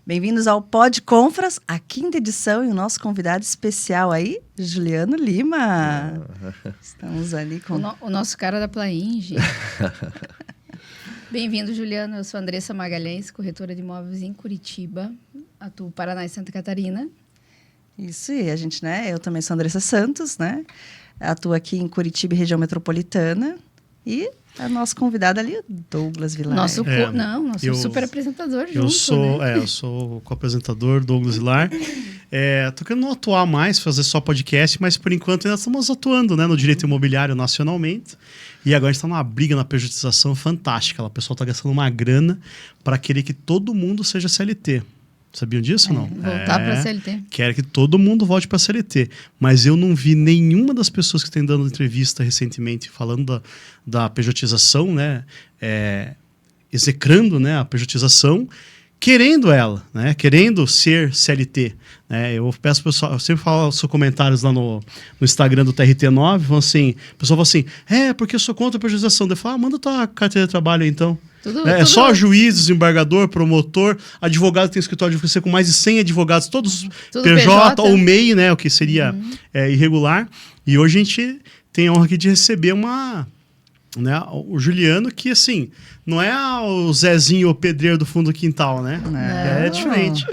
Bem-vindos ao Pod Confras, a 5ª edição, e o nosso convidado especial aí, Juliano Lima. Estamos ali com... O nosso cara da Plainge. Bem-vindo, Juliano. Eu sou Andressa Magalhães, corretora de imóveis em Curitiba. Atuo Paraná e Santa Catarina. Isso, e a gente, né? Eu também sou Andressa Santos, né? Atuo aqui em Curitiba e região metropolitana. E a nossa convidada ali, Douglas Vilar. Nosso super apresentador junto, eu sou, né? Eu sou o co-apresentador, Douglas Vilar. Tô querendo não atuar mais, fazer só podcast, mas por enquanto ainda estamos atuando, né, no direito imobiliário nacionalmente. E agora a gente está numa briga na pejotização fantástica. O pessoal está gastando uma grana para querer que todo mundo seja CLT. Sabiam disso ou não? Voltar para a CLT. Quer que todo mundo volte para a CLT. Mas eu não vi nenhuma das pessoas que têm dando entrevista recentemente falando da pejotização, né? Execrando, né, a pejotização, querendo ela, né? Querendo ser CLT. Né? Eu peço pro pessoal, eu sempre falo seus comentários lá no Instagram do TRT9, falam assim, o pessoal fala assim, porque eu sou contra a pejotização. Eu falo, manda tua carteira de trabalho aí, então. É só juiz, desembargador, promotor, advogado, tem escritório de advocacia com mais de 100 advogados, todos PJ ou MEI, né, o que seria irregular. E hoje a gente tem a honra aqui de receber o Juliano, que assim, não é o Zezinho, o pedreiro do fundo do quintal, né? Não. É diferente.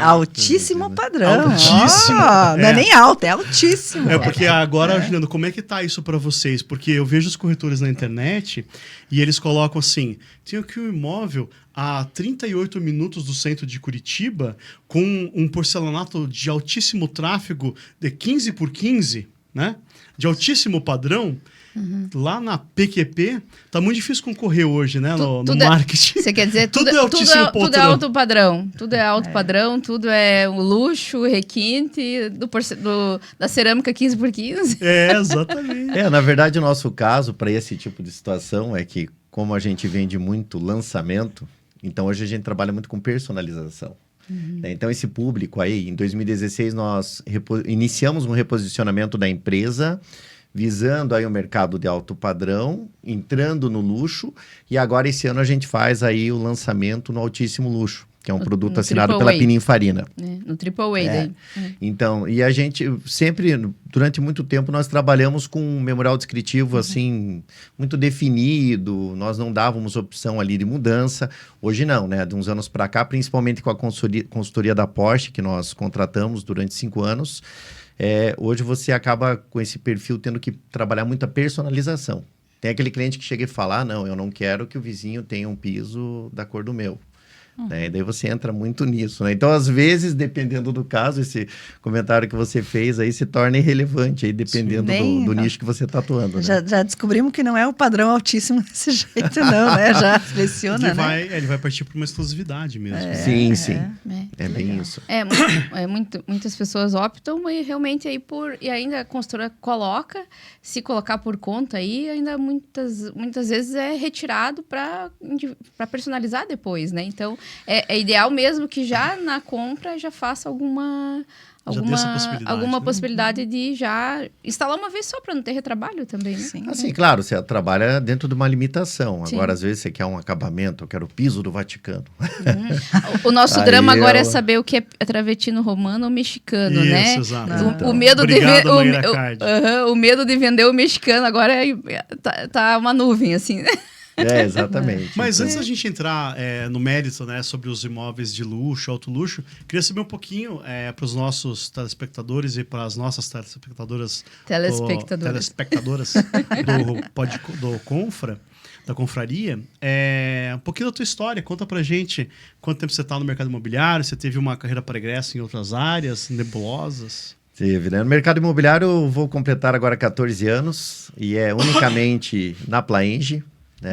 Altíssimo padrão. Altíssimo. Não é nem alto, é altíssimo. Porque agora, Juliano, como é que tá isso para vocês? Porque eu vejo os corretores na internet e eles colocam assim, tem aqui um imóvel a 38 minutos do centro de Curitiba com um porcelanato de altíssimo tráfego de 15 por 15, né? De altíssimo padrão. Lá na PQP, tá muito difícil concorrer hoje, né? No marketing. Você quer dizer, tudo é alto padrão. Tudo é alto padrão, tudo é o luxo, o requinte da cerâmica 15 por 15. Exatamente. Na verdade, o nosso caso, para esse tipo de situação, é que como a gente vende muito lançamento, então hoje a gente trabalha muito com personalização. Então, esse público aí, em 2016, nós iniciamos um reposicionamento da empresa, visando aí o mercado de alto padrão, entrando no luxo, e agora esse ano a gente faz aí o lançamento no altíssimo luxo, que é um produto assinado pela Pininfarina. No Triple A daí. Então, e a gente sempre, durante muito tempo, nós trabalhamos com um memorial descritivo, assim, muito definido, nós não dávamos opção ali de mudança. Hoje não, né? De uns anos para cá, principalmente com a consultoria da Porsche, que nós contratamos durante 5 anos, hoje você acaba com esse perfil tendo que trabalhar muita personalização. Tem aquele cliente que chega e fala, não, eu não quero que o vizinho tenha um piso da cor do meu. Né? E daí você entra muito nisso, né? Então, às vezes, dependendo do caso, esse comentário que você fez aí se torna irrelevante, aí, dependendo do nicho que você está atuando. Né? Já descobrimos que não é o padrão altíssimo desse jeito, não, né? Já seleciona, Ele vai partir para uma exclusividade mesmo. Sim. É bem isso. Muitas pessoas optam e realmente aí e ainda a consultora coloca, se colocar por conta aí, ainda muitas vezes é retirado para personalizar depois, né? Então, é ideal mesmo que já na compra já faça alguma possibilidade de já instalar uma vez só para não ter retrabalho também, né? Sim. Assim, claro, você trabalha dentro de uma limitação. Sim. Agora, às vezes, você quer um acabamento, eu quero o piso do Vaticano. O nosso drama agora é saber o que é travertino romano ou mexicano, né? Exato. O medo o medo de vender o mexicano agora tá uma nuvem, assim, né? Exatamente. Mas antes da gente entrar no mérito, né, sobre os imóveis de luxo, alto luxo, queria saber um pouquinho para os nossos telespectadores e para as nossas telespectadoras do Confra, da Confraria, um pouquinho da tua história. Conta pra gente quanto tempo você está no mercado imobiliário, você teve uma carreira pregressa em outras áreas, nebulosas? Teve, né? No mercado imobiliário eu vou completar agora 14 anos e é unicamente na Plainge.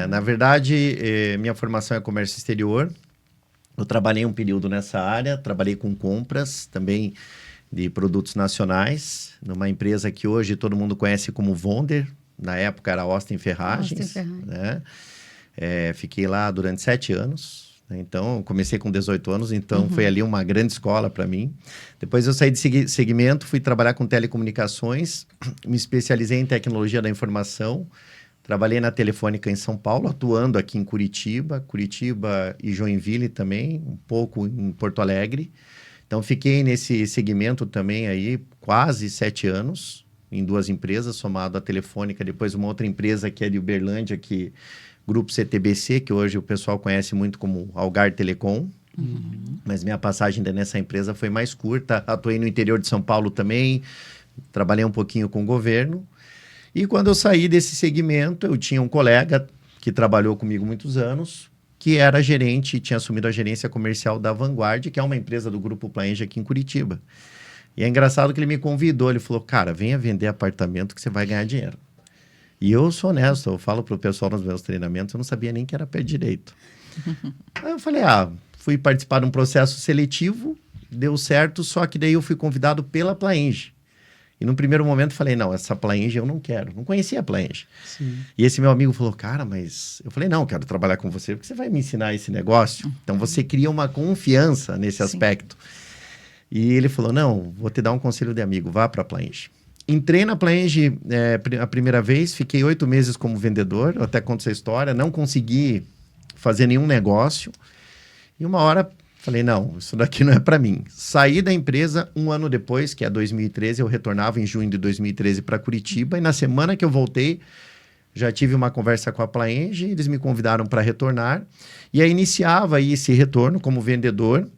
Na verdade, minha formação é comércio exterior. Eu trabalhei um período nessa área, trabalhei com compras também de produtos nacionais, numa empresa que hoje todo mundo conhece como Vonder, na época era Austin Ferragens. Né? Fiquei lá durante 7 anos, então comecei com 18 anos, então foi ali uma grande escola para mim. Depois eu saí de segmento, fui trabalhar com telecomunicações, me especializei em tecnologia da informação, Trabalhei na Telefônica em São Paulo, atuando aqui em Curitiba e Joinville também, um pouco em Porto Alegre. Então, fiquei nesse segmento também aí quase 7 anos, em 2 empresas, somado à Telefônica, depois uma outra empresa que é de Uberlândia, que Grupo CTBC, que hoje o pessoal conhece muito como Algar Telecom. Mas minha passagem nessa empresa foi mais curta. Atuei no interior de São Paulo também, trabalhei um pouquinho com o governo. E quando eu saí desse segmento, eu tinha um colega que trabalhou comigo muitos anos, que era gerente, tinha assumido a gerência comercial da Vanguard, que é uma empresa do Grupo Plaenge aqui em Curitiba. E é engraçado que ele me convidou, ele falou, cara, venha vender apartamento que você vai ganhar dinheiro. E eu sou honesto, eu falo pro pessoal nos meus treinamentos, eu não sabia nem que era pé direito. Aí eu falei, fui participar de um processo seletivo, deu certo, só que daí eu fui convidado pela Plaenge. E no primeiro momento falei, não, essa Plaenge eu não quero. Não conhecia a Plaenge. E esse meu amigo falou, cara, mas... Eu falei, não, quero trabalhar com você porque você vai me ensinar esse negócio. Então você cria uma confiança nesse aspecto. E ele falou, não, vou te dar um conselho de amigo, vá para a Plaenge. Entrei na Plaenge a primeira vez, fiquei 8 meses como vendedor, eu até conto essa história, não consegui fazer nenhum negócio. E uma hora falei, não, isso daqui não é para mim. Saí da empresa 1 ano depois, que é 2013, eu retornava em junho de 2013 para Curitiba, e na semana que eu voltei, já tive uma conversa com a Plaenge, eles me convidaram para retornar, e aí iniciava aí esse retorno como vendedor,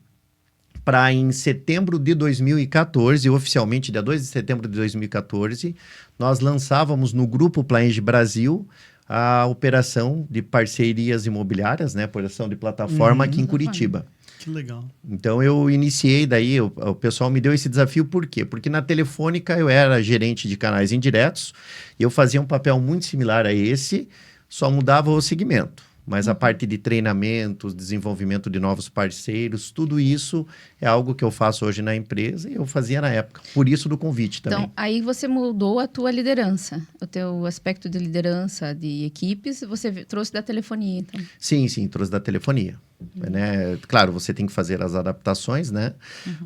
para em setembro de 2014, oficialmente dia 2 de setembro de 2014, nós lançávamos no Grupo Plaenge Brasil a operação de parcerias imobiliárias, né? Operação de plataforma aqui em Curitiba. Que legal. Então, eu iniciei daí, o pessoal me deu esse desafio, por quê? Porque na Telefônica eu era gerente de canais indiretos e eu fazia um papel muito similar a esse, só mudava o segmento. Mas a parte de treinamentos, desenvolvimento de novos parceiros, tudo isso é algo que eu faço hoje na empresa e eu fazia na época. Por isso do convite também. Então, aí você mudou a tua liderança, o teu aspecto de liderança de equipes, você trouxe da telefonia, então. Sim, trouxe da telefonia. Né? Claro, você tem que fazer as adaptações, né?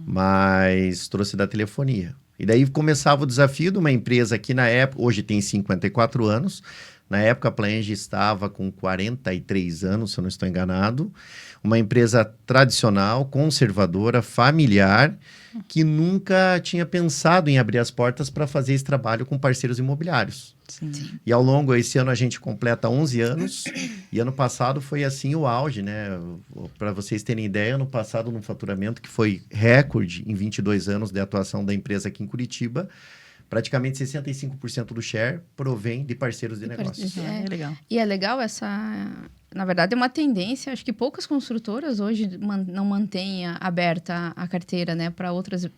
Mas trouxe da telefonia. E daí começava o desafio de uma empresa que na época, hoje tem 54 anos, na época, a Plaenge estava com 43 anos, se eu não estou enganado. Uma empresa tradicional, conservadora, familiar, que nunca tinha pensado em abrir as portas para fazer esse trabalho com parceiros imobiliários. Sim. E ao longo, esse ano a gente completa 11 anos, e ano passado foi assim o auge, né? Para vocês terem ideia, ano passado, num faturamento que foi recorde em 22 anos de atuação da empresa aqui em Curitiba, praticamente 65% do share provém de parceiros de negócios. É legal. E é legal essa... Na verdade, é uma tendência. Acho que poucas construtoras hoje não mantêm aberta a carteira, né? Para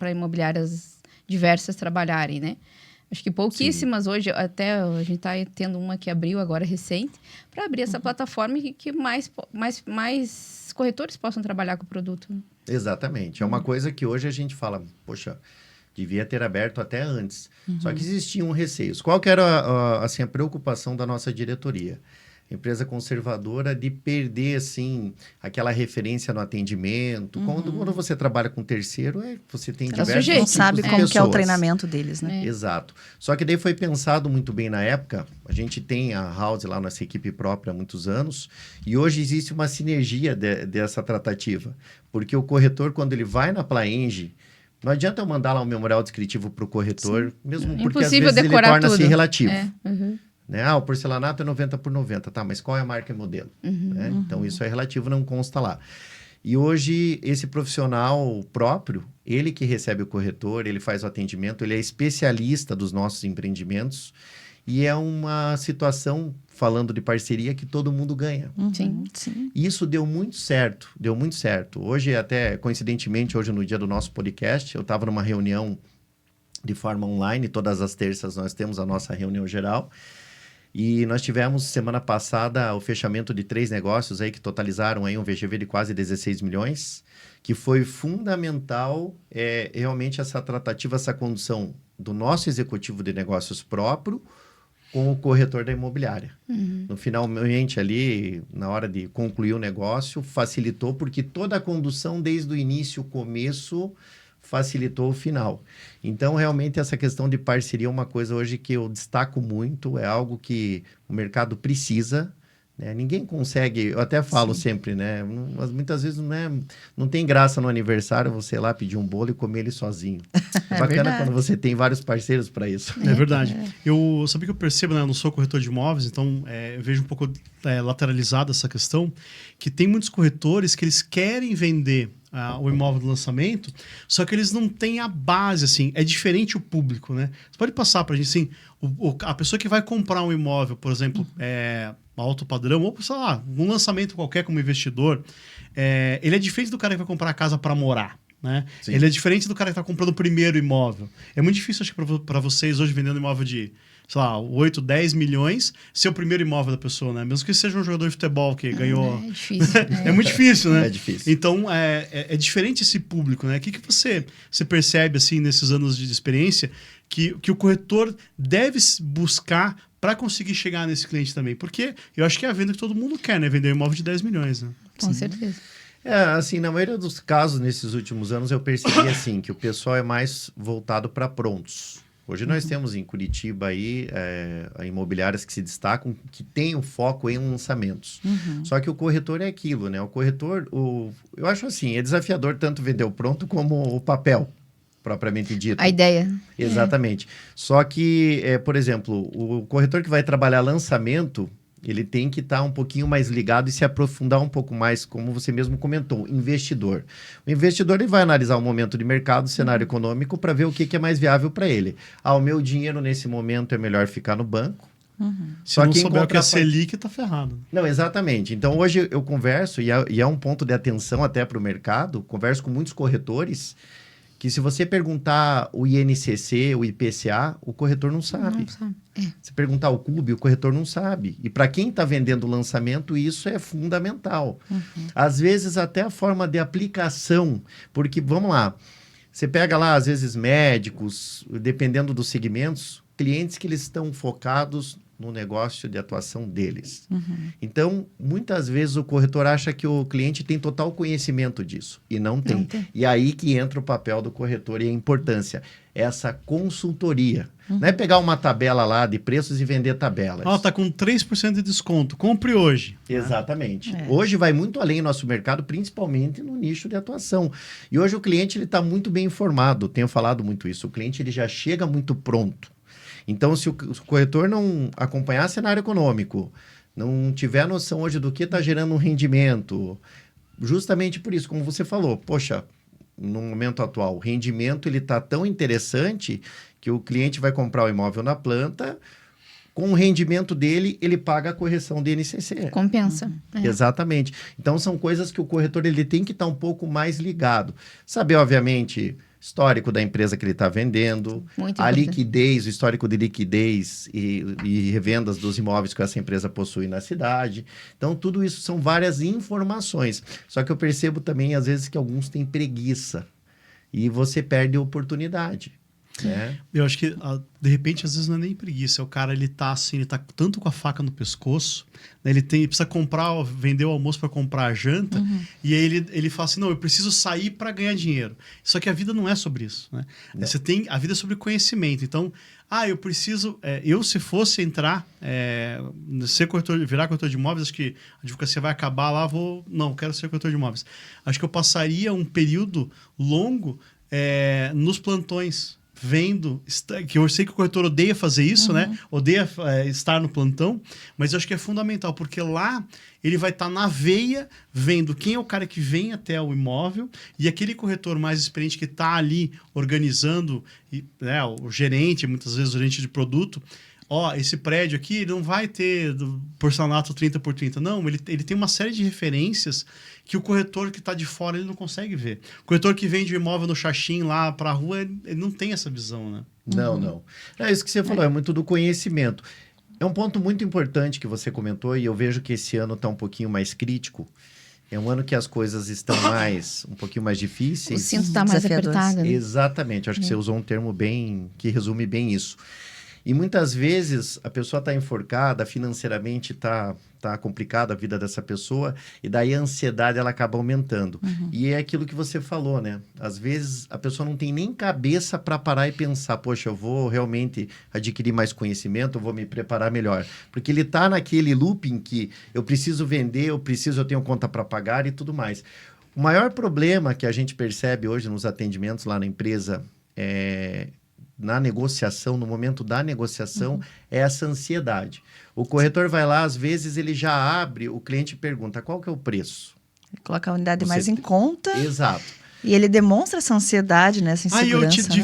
imobiliárias diversas trabalharem, né? Acho que pouquíssimas hoje. Até a gente está tendo uma que abriu agora recente para abrir essa plataforma e que mais corretores possam trabalhar com o produto. Exatamente. É uma coisa que hoje a gente fala, poxa... Devia ter aberto até antes. Só que existiam receios. Qual que era assim, a preocupação da nossa diretoria? Empresa conservadora de perder, assim, aquela referência no atendimento. Quando você trabalha com terceiro, você tem diversos Você não sabe tipos de como que é o pessoas. treinamento deles, né? Exato. Só que daí foi pensado muito bem na época. A gente tem a House lá, nossa equipe própria há muitos anos. E hoje existe uma sinergia dessa tratativa. Porque o corretor, quando ele vai na Plaenge, não adianta eu mandar lá um memorial descritivo para o corretor, mesmo porque Impossível às vezes ele decorar torna-se tudo. relativo. Uhum. Né? O porcelanato é 90 por 90, tá? Mas qual é a marca e modelo? Né? Então, isso é relativo, não consta lá. E hoje, esse profissional próprio, ele que recebe o corretor, ele faz o atendimento, ele é especialista dos nossos empreendimentos e é uma situação, falando de parceria, que todo mundo ganha. Sim. E isso deu muito certo, deu muito certo. Hoje, até coincidentemente, hoje no dia do nosso podcast, eu estava numa reunião de forma online, todas as terças nós temos a nossa reunião geral, e nós tivemos semana passada o fechamento de 3 negócios aí que totalizaram aí um VGV de quase 16 milhões, que foi fundamental realmente essa tratativa, essa condução do nosso executivo de negócios próprio com o corretor da imobiliária. No finalmente ali, na hora de concluir o negócio, facilitou porque toda a condução desde o início, o começo, facilitou o final. Então, realmente, essa questão de parceria é uma coisa hoje que eu destaco muito, é algo que o mercado precisa, né? Ninguém consegue, eu até falo sempre, né? Muitas vezes não tem graça no aniversário você ir lá pedir um bolo e comer ele sozinho. É bacana verdade. quando você tem vários parceiros para isso. É verdade. Eu sabia que eu percebo, né? Eu não sou corretor de imóveis, então eu vejo um pouco lateralizada essa questão, que tem muitos corretores que eles querem vender o imóvel do lançamento, só que eles não têm a base, assim, é diferente o público, né? Você pode passar para a gente, assim, a pessoa que vai comprar um imóvel, por exemplo, alto padrão, ou, sei lá, um lançamento qualquer como investidor, ele é diferente do cara que vai comprar a casa para morar. Né? Ele é diferente do cara que está comprando o primeiro imóvel. É muito difícil, acho que para vocês hoje vendendo imóvel de, sei lá, 8, 10 milhões ser o primeiro imóvel da pessoa, né? Mesmo que seja um jogador de futebol que ganhou. É difícil. É muito difícil, né? É difícil. Então, é diferente esse público, né? O que você percebe, assim, nesses anos de experiência, que o corretor deve buscar para conseguir chegar nesse cliente também? Porque eu acho que é a venda que todo mundo quer, né? Vender um imóvel de 10 milhões, né? Com certeza. Assim, na maioria dos casos, nesses últimos anos, eu percebi, assim, que o pessoal é mais voltado para prontos. Hoje nós temos em Curitiba aí imobiliárias que se destacam, que têm o foco em lançamentos. Só que o corretor é aquilo, né? O corretor, eu acho assim, é desafiador tanto vender o pronto como o papel, propriamente dito. A ideia. Exatamente. Só que, por exemplo, o corretor que vai trabalhar lançamento, ele tem que estar um pouquinho mais ligado e se aprofundar um pouco mais, como você mesmo comentou, investidor. O investidor ele vai analisar o momento de mercado, o cenário econômico, para ver o que é mais viável para ele. O meu dinheiro nesse momento é melhor ficar no banco. Se não souber o que é Selic, tá ferrado. Não, exatamente. Então, hoje eu converso, e é um ponto de atenção até para o mercado, converso com muitos corretores, que se você perguntar o INCC, o IPCA, o corretor não sabe. Não sabe. Se perguntar o CUB, o corretor não sabe. E para quem está vendendo o lançamento, isso é fundamental. Às vezes, até a forma de aplicação, porque, vamos lá, você pega lá, às vezes, médicos, dependendo dos segmentos, clientes que eles estão focados no negócio de atuação deles. Então, muitas vezes o corretor acha que o cliente tem total conhecimento disso, e não tem. Não tem. E aí que entra o papel do corretor e a importância, essa consultoria. Não é pegar uma tabela lá de preços e vender tabelas. Tá com 3% de desconto, compre hoje. Exatamente. Hoje vai muito além do nosso mercado, principalmente no nicho de atuação. E hoje o cliente está muito bem informado, tenho falado muito isso, o cliente ele já chega muito pronto. Então, se o corretor não acompanhar cenário econômico, não tiver noção hoje do que está gerando um rendimento, justamente por isso, como você falou, poxa, no momento atual, o rendimento ele está tão interessante que o cliente vai comprar o imóvel na planta, com o rendimento dele, ele paga a correção de INCC. Compensa. Exatamente. Então, são coisas que o corretor ele tem que estar um pouco mais ligado. Saber, obviamente, histórico da empresa que ele está vendendo, Muito a importante. liquidez, o histórico de liquidez e revendas dos imóveis que essa empresa possui na cidade. Então, tudo isso são várias informações. Só que eu percebo também, às vezes, que alguns têm preguiça e você perde a oportunidade. Né? Eu acho que, de repente, às vezes não é nem preguiça. O cara, ele tá assim, ele tá tanto com a faca no pescoço, né? Ele precisa vender o almoço para comprar a janta, e aí ele fala assim, não, eu preciso sair para ganhar dinheiro. Só que a vida não é sobre isso, né? A vida é sobre conhecimento. Então, eu preciso... se fosse entrar, virar corretor de imóveis, acho que a advocacia vai acabar lá, não, quero ser corretor de imóveis. Acho que eu passaria um período longo nos plantões, vendo, que eu sei que o corretor odeia fazer isso, né? Odeia estar no plantão, mas eu acho que é fundamental, porque lá ele vai estar na veia, vendo quem é o cara que vem até o imóvel, e aquele corretor mais experiente que está ali organizando, o gerente, muitas vezes o gerente de produto, esse prédio aqui não vai ter porcelanato 30x30. Não, ele tem uma série de referências que o corretor que está de fora ele não consegue ver. O corretor que vende o imóvel no Xaxim lá para a rua, ele não tem essa visão, né? Não. É isso que você falou, é muito do conhecimento. É um ponto muito importante que você comentou e eu vejo que esse ano está um pouquinho mais crítico. É um ano que as coisas estão um pouquinho mais difíceis. O cinto está mais Desafiadores. apertado. Né? Exatamente, acho que você usou um termo que resume bem isso. E muitas vezes a pessoa está enforcada, financeiramente tá complicada a vida dessa pessoa, e daí a ansiedade ela acaba aumentando. E é aquilo que você falou, né? Às vezes a pessoa não tem nem cabeça para parar e pensar, poxa, eu vou realmente adquirir mais conhecimento, eu vou me preparar melhor. Porque ele está naquele looping que eu preciso vender, eu tenho conta para pagar e tudo mais. O maior problema que a gente percebe hoje nos atendimentos lá na empresa na negociação, no momento da negociação, é essa ansiedade. O corretor vai lá, às vezes ele já abre, o cliente pergunta, qual que é o preço? Coloca a unidade Você mais em conta. Exato. E ele demonstra essa ansiedade, né? Essa insegurança, Eu te né?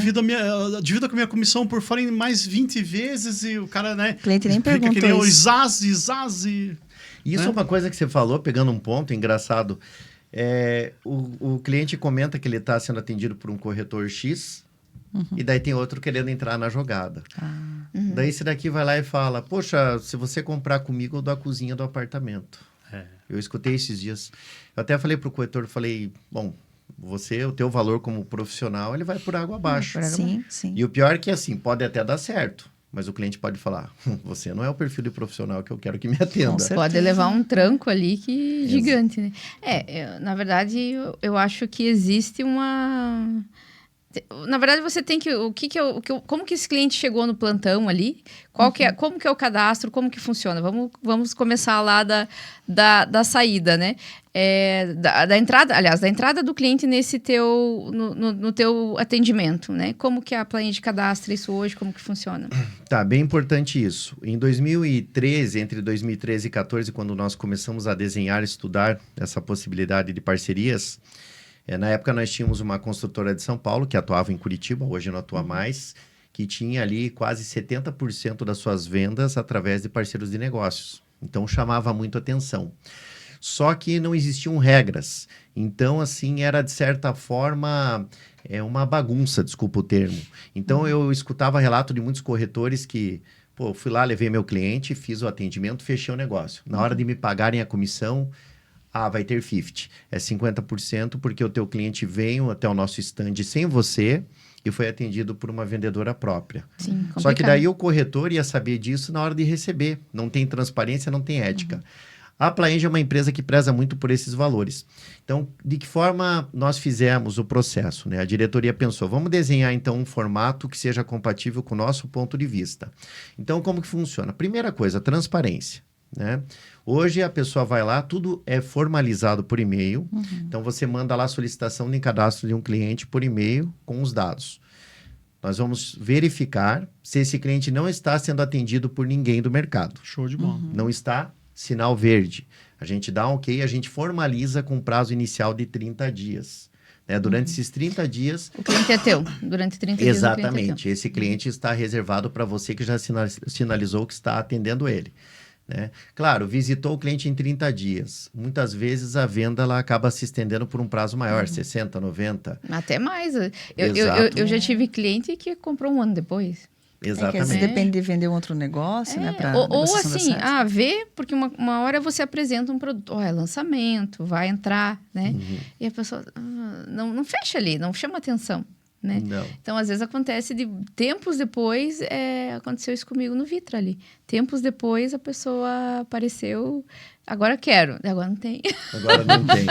divido com a minha comissão por fora em mais 20 vezes e o cara, né? O cliente nem explica perguntou que nem o isso. Zazi. Isso é uma coisa que você falou, pegando um ponto engraçado. O cliente comenta que ele está sendo atendido por um corretor X, e daí tem outro querendo entrar na jogada. Daí esse daqui vai lá e fala, poxa, se você comprar comigo, eu dou a cozinha do apartamento. Eu escutei esses dias. Eu até falei pro corretor, falei, bom, o teu valor como profissional, ele vai por água abaixo. Sim, sim. E o pior é que, assim, pode até dar certo, mas o cliente pode falar, você não é o perfil de profissional que eu quero que me atenda. certeza. Pode levar um tranco ali que gigante, né? Na verdade, eu acho que existe uma... Na verdade, você tem que... como que esse cliente chegou no plantão ali? Como que é o cadastro? Como que funciona? Vamos começar lá da saída, né? Da entrada, aliás, da entrada do cliente nesse no teu atendimento, né? Como que a planilha de cadastro isso hoje? Como que funciona? Tá, bem importante isso. Em 2013, entre 2013 e 2014, quando nós começamos a desenhar e estudar essa possibilidade de parcerias... na época, nós tínhamos uma construtora de São Paulo, que atuava em Curitiba, hoje não atua mais, que tinha ali quase 70% das suas vendas através de parceiros de negócios. Então, chamava muito atenção. Só que não existiam regras. Então, assim, era de certa forma uma bagunça, desculpa o termo. Então, eu escutava relato de muitos corretores que... Pô, eu fui lá, levei meu cliente, fiz o atendimento, fechei o negócio. Na hora de me pagarem a comissão... vai ter 50%. É 50% porque o teu cliente veio até o nosso stand sem você e foi atendido por uma vendedora própria. Sim, complicado. Só que daí o corretor ia saber disso na hora de receber. Não tem transparência, não tem ética. A Plaenge é uma empresa que preza muito por esses valores. Então, de que forma nós fizemos o processo, né? A diretoria pensou, vamos desenhar então um formato que seja compatível com o nosso ponto de vista. Então, como que funciona? Primeira coisa, transparência, né? Hoje a pessoa vai lá, tudo é formalizado por e-mail. Então você manda lá a solicitação de cadastro de um cliente por e-mail com os dados. Nós vamos verificar se esse cliente não está sendo atendido por ninguém do mercado. Show de bola. Não está, sinal verde. A gente dá um ok, a gente formaliza com prazo inicial de 30 dias. Né? Durante esses 30 dias... O cliente é teu. Durante 30 dias Exatamente. o cliente é teu. Esse cliente está reservado para você que já sinalizou que está atendendo ele. Né? Claro, visitou o cliente em 30 dias. Muitas vezes a venda ela acaba se estendendo por um prazo maior, 60, 90. Até mais. Exato. Eu já tive cliente que comprou um ano depois. Exatamente. Às vezes depende de vender um outro negócio, né? Pra Ou negociação dar assim, certo. vê, porque uma hora você apresenta um produto, é lançamento, vai entrar, né? E a pessoa não fecha ali, não chama atenção, né? Não. Então, às vezes acontece de tempos depois, aconteceu isso comigo no Vitra ali. Tempos depois, a pessoa apareceu, agora quero, agora não tem. Agora não tem.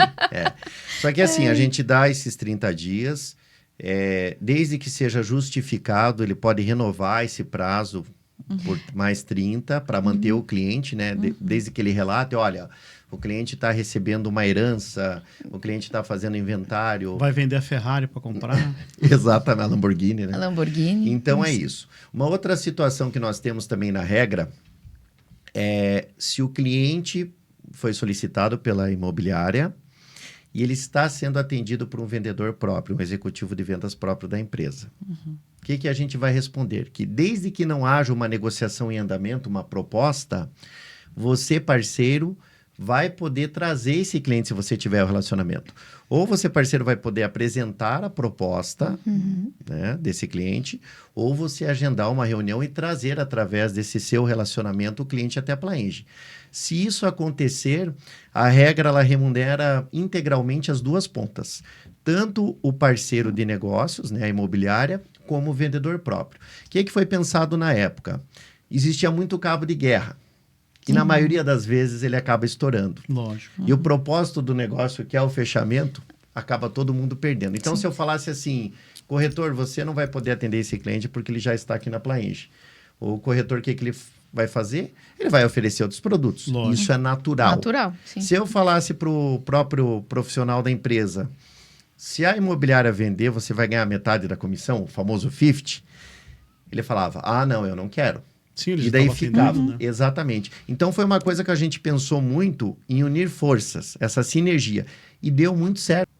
Só que assim, a gente dá esses 30 dias, desde que seja justificado, ele pode renovar esse prazo por mais 30 para manter o cliente, né? Desde que ele relate, olha, o cliente está recebendo uma herança, o cliente está fazendo inventário. Vai vender a Ferrari para comprar. Exatamente, a Lamborghini, né? A Lamborghini. Então é isso. Uma outra situação que nós temos também na regra é se o cliente foi solicitado pela imobiliária e ele está sendo atendido por um vendedor próprio, um executivo de vendas próprio da empresa. O que a gente vai responder? Que desde que não haja uma negociação em andamento, uma proposta, você, parceiro, vai poder trazer esse cliente se você tiver o relacionamento. Ou você, parceiro, vai poder apresentar a proposta né, desse cliente, ou você agendar uma reunião e trazer, através desse seu relacionamento, o cliente até a Plaenge. Se isso acontecer, a regra ela remunera integralmente as duas pontas. Tanto o parceiro de negócios, né, a imobiliária, como o vendedor próprio. O que foi pensado na época? Existia muito cabo de guerra. E na maioria das vezes ele acaba estourando. Lógico. E o propósito do negócio, que é o fechamento, acaba todo mundo perdendo. Então, se eu falasse assim, corretor, você não vai poder atender esse cliente porque ele já está aqui na Plaenge. O corretor, o que ele vai fazer? Ele vai oferecer outros produtos. Lógico. Isso é natural. Natural, sim. Se eu falasse para o próprio profissional da empresa, se a imobiliária vender, você vai ganhar metade da comissão, o famoso 50, ele falava, não, eu não quero. Sim, ele E já daí tava ficava, atendendo, né? exatamente. Então foi uma coisa que a gente pensou muito em unir forças, essa sinergia. E deu muito certo.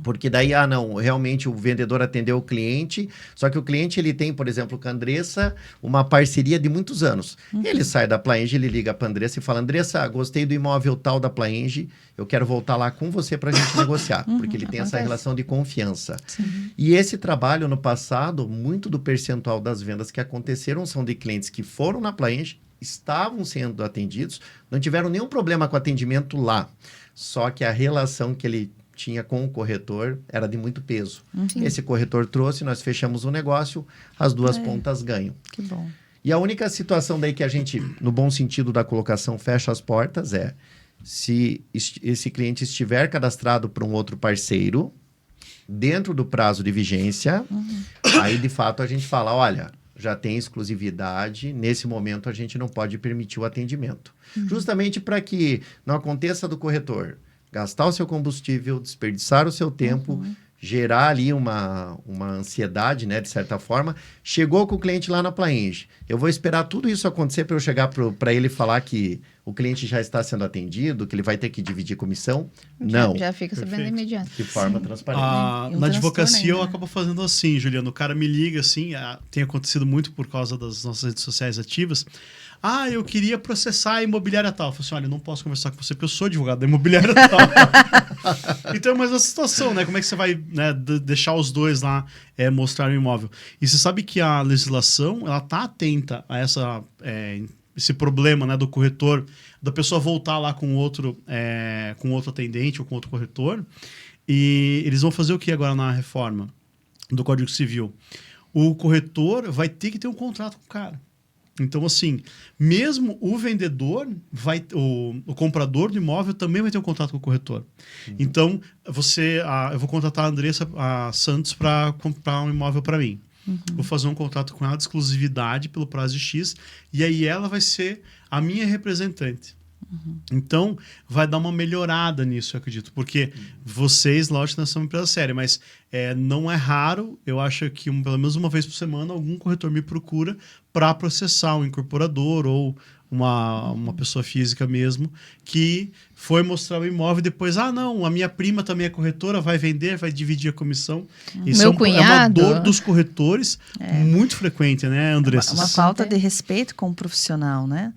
Porque daí, não, realmente o vendedor atendeu o cliente, só que o cliente ele tem, por exemplo, com a Andressa, uma parceria de muitos anos. Ele sai da Plaenge, ele liga para a Andressa e fala, Andressa, gostei do imóvel tal da Plaenge, eu quero voltar lá com você para a gente negociar, porque ele tem essa relação de confiança. E esse trabalho, no passado, muito do percentual das vendas que aconteceram são de clientes que foram na Plaenge, estavam sendo atendidos, não tiveram nenhum problema com o atendimento lá, só que a relação que ele tinha com o corretor era de muito peso. Esse corretor trouxe, nós fechamos o negócio, as duas pontas ganham. Que bom. E a única situação daí que a gente, no bom sentido da colocação, fecha as portas é se esse cliente estiver cadastrado para um outro parceiro, dentro do prazo de vigência, aí de fato a gente fala, olha, já tem exclusividade, nesse momento a gente não pode permitir o atendimento. Justamente para que não aconteça do corretor gastar o seu combustível, desperdiçar o seu tempo, gerar ali uma ansiedade, né, de certa forma. Chegou com o cliente lá na Plaenge. Eu vou esperar tudo isso acontecer para eu chegar para ele falar que o cliente já está sendo atendido, que ele vai ter que dividir comissão? Não. Já fica sabendo Perfeito. imediato. De forma transparente. E um Na transtorno advocacia eu ainda. acabo fazendo assim, Juliano. O cara me liga assim, tem acontecido muito por causa das nossas redes sociais ativas. Eu queria processar a imobiliária tal. Eu falo assim, olha, eu não posso conversar com você porque eu sou advogado da imobiliária tal. Então é mais uma situação, né? Como é que você vai, né, deixar os dois lá mostrar o imóvel? E você sabe que a legislação, ela tá atenta a esse problema, né, do corretor, da pessoa voltar lá com outro atendente ou com outro corretor. E eles vão fazer o que agora na reforma do Código Civil? O corretor vai ter que ter um contrato com o cara. Então, assim, mesmo o vendedor, o comprador do imóvel também vai ter um contrato com o corretor. Então, eu vou contratar a Andressa Santos para comprar um imóvel para mim. Vou fazer um contrato com ela de exclusividade pelo prazo de X, e aí ela vai ser a minha representante. Então, vai dar uma melhorada nisso, eu acredito. Porque vocês, lógico, nós somos uma empresa séria, mas não é raro, eu acho que pelo menos uma vez por semana, algum corretor me procura para processar um incorporador ou uma pessoa física mesmo, que foi mostrar o imóvel e depois, não, a minha prima também é corretora, vai vender, vai dividir a comissão. Isso Meu é uma cunhado. dor dos corretores muito frequente, né, Andressa? Uma falta de respeito com o profissional, né?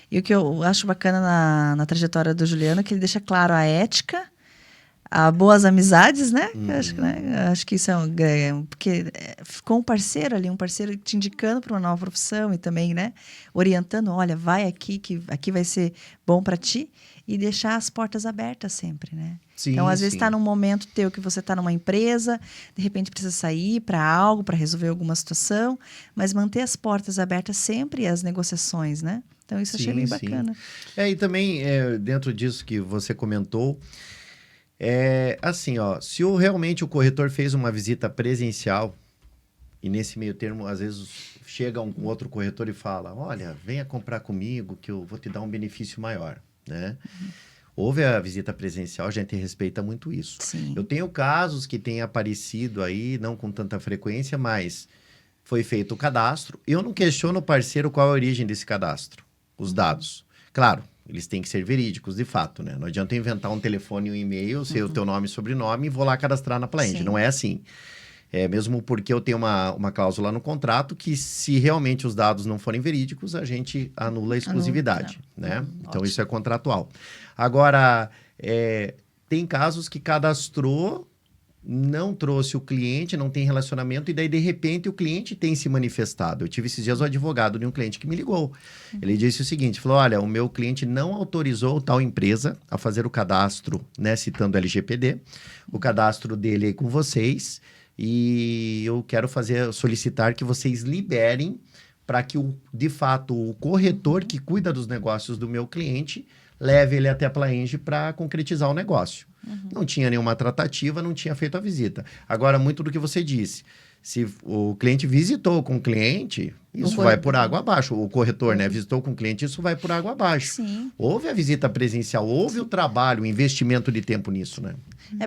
E o que eu acho bacana na trajetória do Juliano é que ele deixa claro a ética, a boas amizades, né? Acho que isso porque ficou um parceiro ali, um parceiro te indicando para uma nova profissão e também, né? Orientando, olha, vai aqui, que aqui vai ser bom para ti, e deixar as portas abertas sempre, né? Sim, Então, às vezes, sim. está num momento teu que você está numa empresa, de repente precisa sair para algo, para resolver alguma situação, mas manter as portas abertas sempre e as negociações, né? Então, isso achei bem bacana. E também, dentro disso que você comentou, assim, se realmente o corretor fez uma visita presencial, e nesse meio termo, às vezes, chega um outro corretor e fala, olha, venha comprar comigo que eu vou te dar um benefício maior, né? Houve a visita presencial, a gente respeita muito isso. Sim. Eu tenho casos que têm aparecido aí, não com tanta frequência, mas foi feito o cadastro. Eu não questiono o parceiro qual a origem desse cadastro, os dados. Claro, eles têm que ser verídicos, de fato, né? Não adianta eu inventar um telefone e um e-mail, ser o teu nome e sobrenome e vou lá cadastrar na Plaenge. Sim. Não é assim. Mesmo porque eu tenho uma cláusula no contrato que, se realmente os dados não forem verídicos, a gente anula a exclusividade, né? Então, isso é contratual. Agora, tem casos que cadastrou, não trouxe o cliente, não tem relacionamento, e daí, de repente, o cliente tem se manifestado. Eu tive esses dias o advogado de um cliente que me ligou. Ele disse o seguinte, falou, olha, o meu cliente não autorizou tal empresa a fazer o cadastro, né, citando o LGPD, o cadastro dele aí com vocês, e eu quero solicitar que vocês liberem para que, de fato, o corretor que cuida dos negócios do meu cliente leve ele até a Plaenge para concretizar o negócio. Não tinha nenhuma tratativa, não tinha feito a visita. Agora, muito do que você disse, se o cliente visitou com o cliente, isso vai por água abaixo. O corretor, né, visitou com o cliente, isso vai por água abaixo. Sim. Houve a visita presencial, houve o trabalho, o investimento de tempo nisso, né?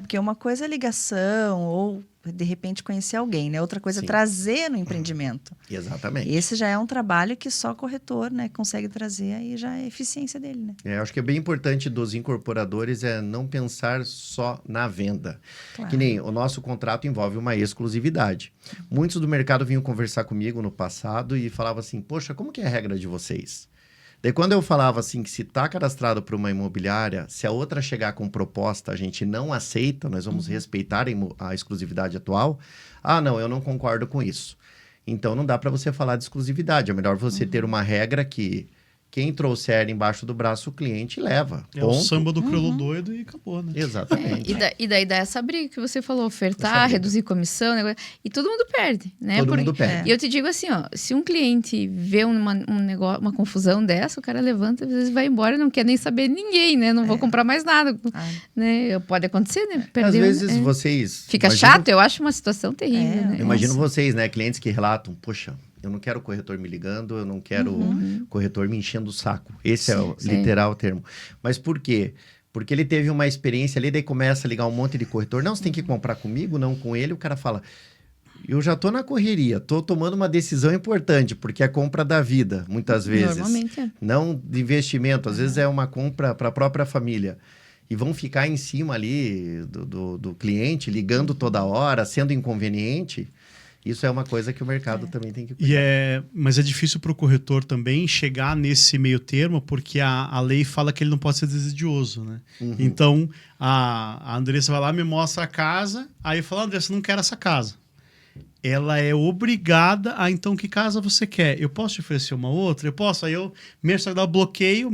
Porque uma coisa é ligação ou, de repente, conhecer alguém, né? Outra coisa é trazer no empreendimento. Exatamente. Esse já é um trabalho que só o corretor, né, consegue trazer, aí já é a eficiência dele, né? Acho que é bem importante dos incorporadores não pensar só na venda. Claro. Que nem o nosso contrato envolve uma exclusividade. Muitos do mercado vinham conversar comigo no passado e falavam assim, poxa, como que é a regra de vocês? Daí, quando eu falava assim, que se está cadastrado para uma imobiliária, se a outra chegar com proposta, a gente não aceita, nós vamos respeitar a exclusividade atual. Ah, não, eu não concordo com isso. Então, não dá para você falar de exclusividade. É melhor você ter uma regra que quem trouxer embaixo do braço o cliente leva. É o samba do crioulo doido e acabou, né? Exatamente. E daí dá essa briga que você falou, ofertar, reduzir comissão, negócio, e todo mundo perde, né? Todo mundo perde. E eu te digo assim, ó, se um cliente vê uma confusão dessa, o cara levanta, às vezes vai embora, não quer nem saber ninguém, né? Não vou comprar mais nada, né? Pode acontecer, né? Às vezes vocês... Fica chato, eu acho uma situação terrível, né? Eu imagino vocês, né? Clientes que relatam, poxa, eu não quero o corretor me ligando, eu não quero o corretor me enchendo o saco. Esse é o literal termo. Mas por quê? Porque ele teve uma experiência ali, daí começa a ligar um monte de corretor. Não, você tem que comprar comigo, não com ele. O cara fala, eu já tô na correria, tô tomando uma decisão importante, porque é compra da vida, muitas vezes. Normalmente é. Não de investimento, às vezes é uma compra para a própria família. E vão ficar em cima ali do cliente, ligando toda hora, sendo inconveniente. Isso é uma coisa que o mercado também tem que cuidar. Mas é difícil para o corretor também chegar nesse meio termo, porque a lei fala que ele não pode ser desidioso, né? Então, a Andressa vai lá, me mostra a casa, aí fala, Andressa, não quero essa casa. Ela é obrigada a, então, que casa você quer? Eu posso te oferecer uma outra? Eu posso? Aí eu, mesmo bloqueio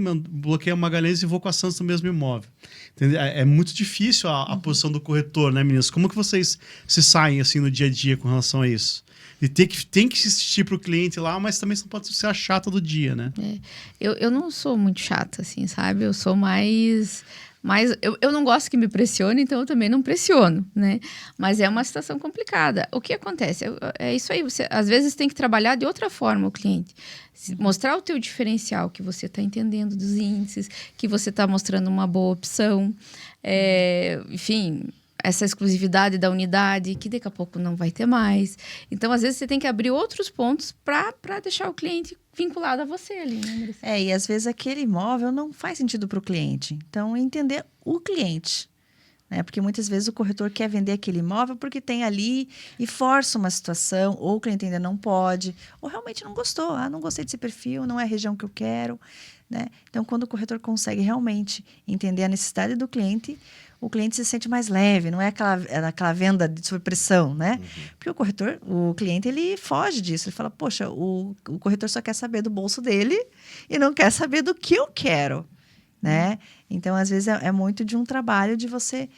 a Magalhães e vou com a Santos no mesmo imóvel. Entendeu? É muito difícil a posição do corretor, né, meninas? Como que vocês se saem, assim, no dia a dia com relação a isso? E tem que assistir para o cliente lá, mas também você não pode ser a chata do dia, né? Eu não sou muito chata, assim, sabe? Eu sou mais... Mas eu não gosto que me pressione, então eu também não pressiono, né? Mas é uma situação complicada. O que acontece? É isso aí, você às vezes tem que trabalhar de outra forma o cliente. Mostrar o teu diferencial, que você está entendendo dos índices, que você está mostrando uma boa opção. Enfim, essa exclusividade da unidade, que daqui a pouco não vai ter mais. Então, às vezes, você tem que abrir outros pontos para deixar o cliente vinculado a você ali, né, Andressa? E às vezes aquele imóvel não faz sentido para o cliente. Então, entender o cliente, né? Porque muitas vezes o corretor quer vender aquele imóvel porque tem ali e força uma situação, ou o cliente ainda não pode, ou realmente não gostou. Não gostei desse perfil, não é a região que eu quero, né? Então, quando o corretor consegue realmente entender a necessidade do cliente, o cliente se sente mais leve, não é aquela venda sob pressão, né? Porque o cliente, ele foge disso. Ele fala, poxa, o corretor só quer saber do bolso dele e não quer saber do que eu quero, né? Então, às vezes, é muito de um trabalho de você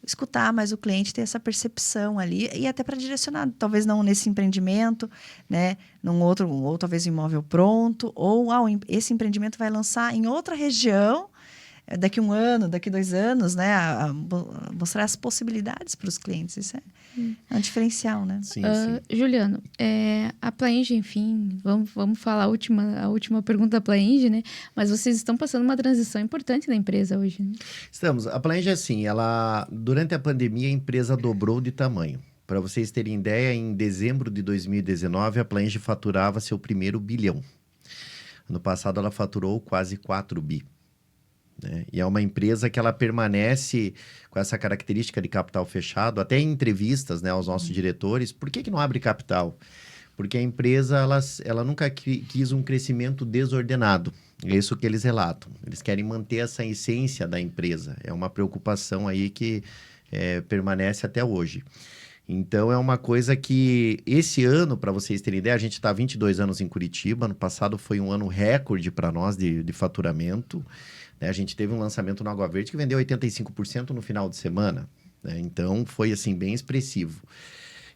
escutar mais o cliente, ter essa percepção ali e até para direcionar, talvez não nesse empreendimento, né? Num outro, ou talvez imóvel pronto, ou esse empreendimento vai lançar em outra região daqui 1 ano, daqui 2 anos, né? A mostrar as possibilidades para os clientes. Isso é um diferencial, né? Sim. Juliano, a Plaenge, enfim, vamos falar a última pergunta da Plaenge, né? Mas vocês estão passando uma transição importante na empresa hoje, né? Estamos. A Plaenge, assim, durante a pandemia, a empresa dobrou de tamanho. Para vocês terem ideia, em dezembro de 2019, a Plaenge faturava seu primeiro bilhão. Ano passado, ela faturou quase 4 bi. né? E é uma empresa que ela permanece com essa característica de capital fechado, até em entrevistas, né, aos nossos diretores. Por que não abre capital? Porque a empresa ela nunca quis um crescimento desordenado. É isso que eles relatam. Eles querem manter essa essência da empresa. É uma preocupação aí que permanece até hoje. Então, é uma coisa que esse ano, para vocês terem ideia, a gente está há 22 anos em Curitiba. Ano passado foi um ano recorde para nós de faturamento. Né? A gente teve um lançamento no Água Verde que vendeu 85% no final de semana. Né? Então, foi assim bem expressivo.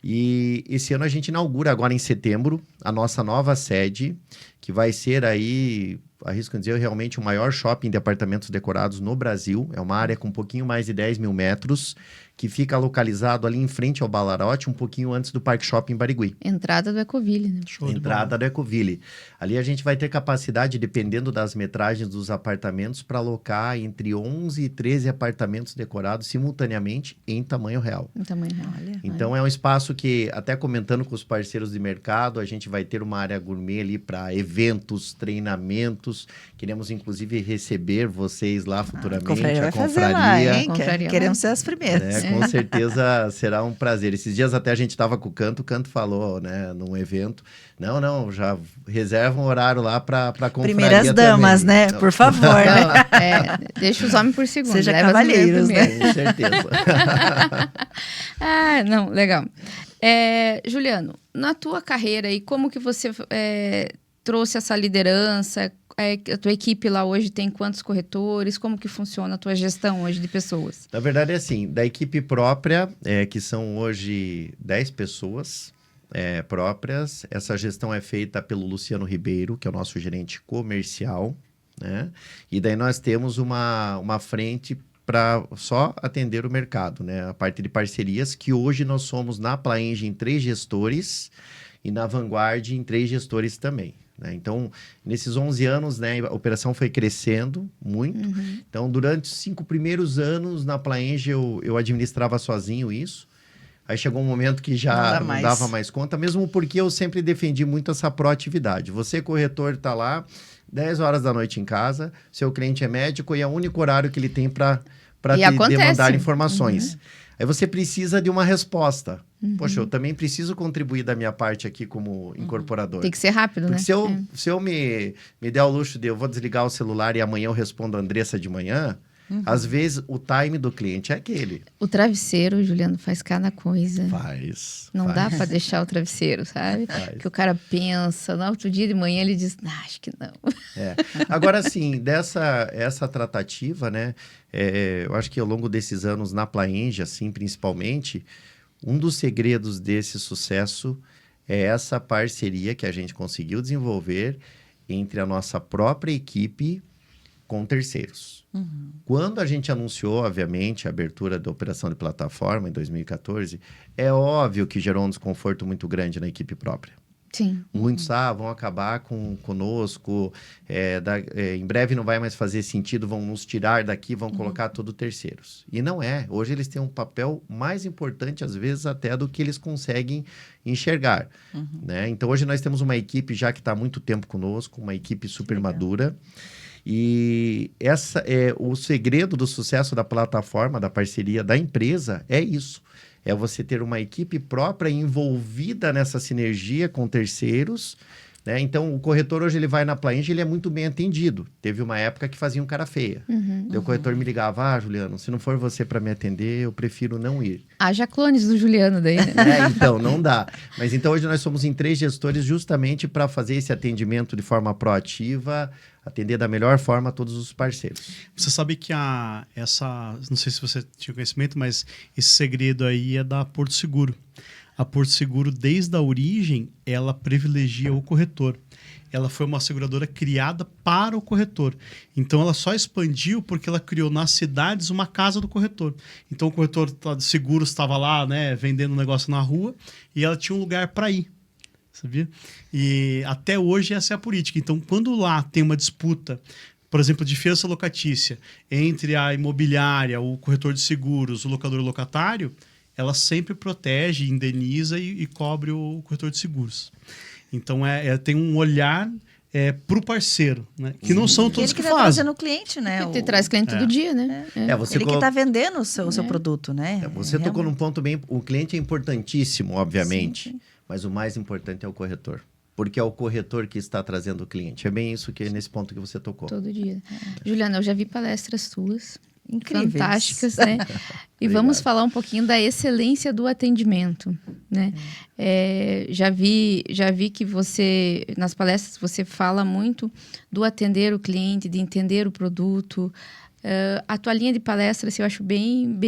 E esse ano a gente inaugura agora em setembro a nossa nova sede, que vai ser aí, arrisco dizer, realmente o maior shopping de apartamentos decorados no Brasil. É uma área com um pouquinho mais de 10 mil metros, que fica localizado ali em frente ao Balarote, um pouquinho antes do Parque Shopping Barigui. Entrada do Ecoville, né? Show de Entrada bola. do Ecoville. Ali a gente vai ter capacidade, dependendo das metragens dos apartamentos, para alocar entre 11 e 13 apartamentos decorados simultaneamente em tamanho real. Em tamanho real. Olha. Então é um espaço que, até comentando com os parceiros de mercado, a gente vai ter uma área gourmet ali para eventos, treinamentos. Queremos, inclusive, receber vocês lá futuramente, Confraria a vai fazer lá, hein? Confraria Queremos ser as primeiras. Com certeza será um prazer. Esses dias até a gente estava com o Canto falou, né, num evento, não, já reserva um horário lá para confraria Primeiras damas, também. né? Então, Por favor, né? Deixa os homens por segundo. Seja leva as mulheres cavalheiros, né? primeiro. com certeza. Não, legal. Juliano, na tua carreira aí, como que você trouxe essa liderança? A tua equipe lá hoje tem quantos corretores? Como que funciona a tua gestão hoje de pessoas? Na verdade, é assim, da equipe própria, que são hoje 10 pessoas próprias, essa gestão é feita pelo Luciano Ribeiro, que é o nosso gerente comercial, né? E daí nós temos uma frente para só atender o mercado, né? A parte de parcerias, que hoje nós somos na Plaenge em 3 gestores e na Vanguard em 3 gestores também. Né? Então, nesses 11 anos, né, a operação foi crescendo muito. Uhum. Então, durante os 5 primeiros anos na Plaenge, eu administrava sozinho isso. Aí chegou um momento que já não dava mais conta, mesmo porque eu sempre defendi muito essa proatividade. Você, corretor, está lá 10 horas da noite em casa, seu cliente é médico e é o único horário que ele tem para te demandar informações. Uhum. Aí você precisa de uma resposta. Poxa, eu também preciso contribuir da minha parte aqui como incorporador. Tem que ser rápido, Porque né? se eu me der o luxo de eu vou desligar o celular e amanhã eu respondo a Andressa de manhã, às vezes o time do cliente é aquele. O travesseiro, Juliano, faz cada coisa. Faz. Não dá para deixar o travesseiro, sabe? Que o cara pensa, no outro dia de manhã ele diz, acho que não. Agora, assim, essa tratativa, né? Eu acho que ao longo desses anos na Plaenge, assim, principalmente, um dos segredos desse sucesso é essa parceria que a gente conseguiu desenvolver entre a nossa própria equipe com terceiros. Quando a gente anunciou, obviamente, a abertura da operação de plataforma em 2014, é óbvio que gerou um desconforto muito grande na equipe própria. Sim. Muitos vão acabar conosco, em breve não vai mais fazer sentido, vão nos tirar daqui, vão colocar tudo terceiros. E não é. Hoje eles têm um papel mais importante, às vezes, até do que eles conseguem enxergar. Né? Então, hoje nós temos uma equipe já que está há muito tempo conosco, uma equipe super madura. E o segredo do sucesso da plataforma, da parceria da empresa, é isso. É você ter uma equipe própria envolvida nessa sinergia com terceiros, né? Então, o corretor hoje ele vai na Plaenge, ele é muito bem atendido. Teve uma época que fazia um cara feia. O corretor me ligava, Juliano, se não for você para me atender, eu prefiro não ir. Haja clones do Juliano daí, né? Então, não dá. Mas então, hoje nós somos em 3 gestores justamente para fazer esse atendimento de forma proativa, atender da melhor forma a todos os parceiros. Você sabe que não sei se você tinha conhecimento, mas esse segredo aí é da Porto Seguro. A Porto Seguro, desde a origem, ela privilegia o corretor. Ela foi uma seguradora criada para o corretor. Então, ela só expandiu porque ela criou nas cidades uma casa do corretor. Então, o corretor de seguros estava lá, né, vendendo um negócio na rua e ela tinha um lugar para ir. Sabia? E até hoje essa é a política. Então, quando lá tem uma disputa, por exemplo, de fiança locatícia entre a imobiliária, o corretor de seguros, o locador e o locatário, ela sempre protege, indeniza e cobre o corretor de seguros. Então, tem um olhar para o parceiro, né? Que não são todos Ele que que está fazem. trazendo o cliente, né? Te traz cliente todo dia, né? Você Ele que está vendendo o seu produto, né? Você tocou Realmente. num ponto bem... O cliente é importantíssimo, obviamente, Sim. mas o mais importante é o corretor. Porque é o corretor que está trazendo o cliente. É bem isso que nesse ponto que você tocou. Todo dia. Juliana, eu já vi palestras tuas. Incríveis. Fantásticas, né? E vamos falar um pouquinho da excelência do atendimento, né? Já vi que você, nas palestras, você fala muito do atender o cliente, de entender o produto. A tua linha de palestras, eu acho bem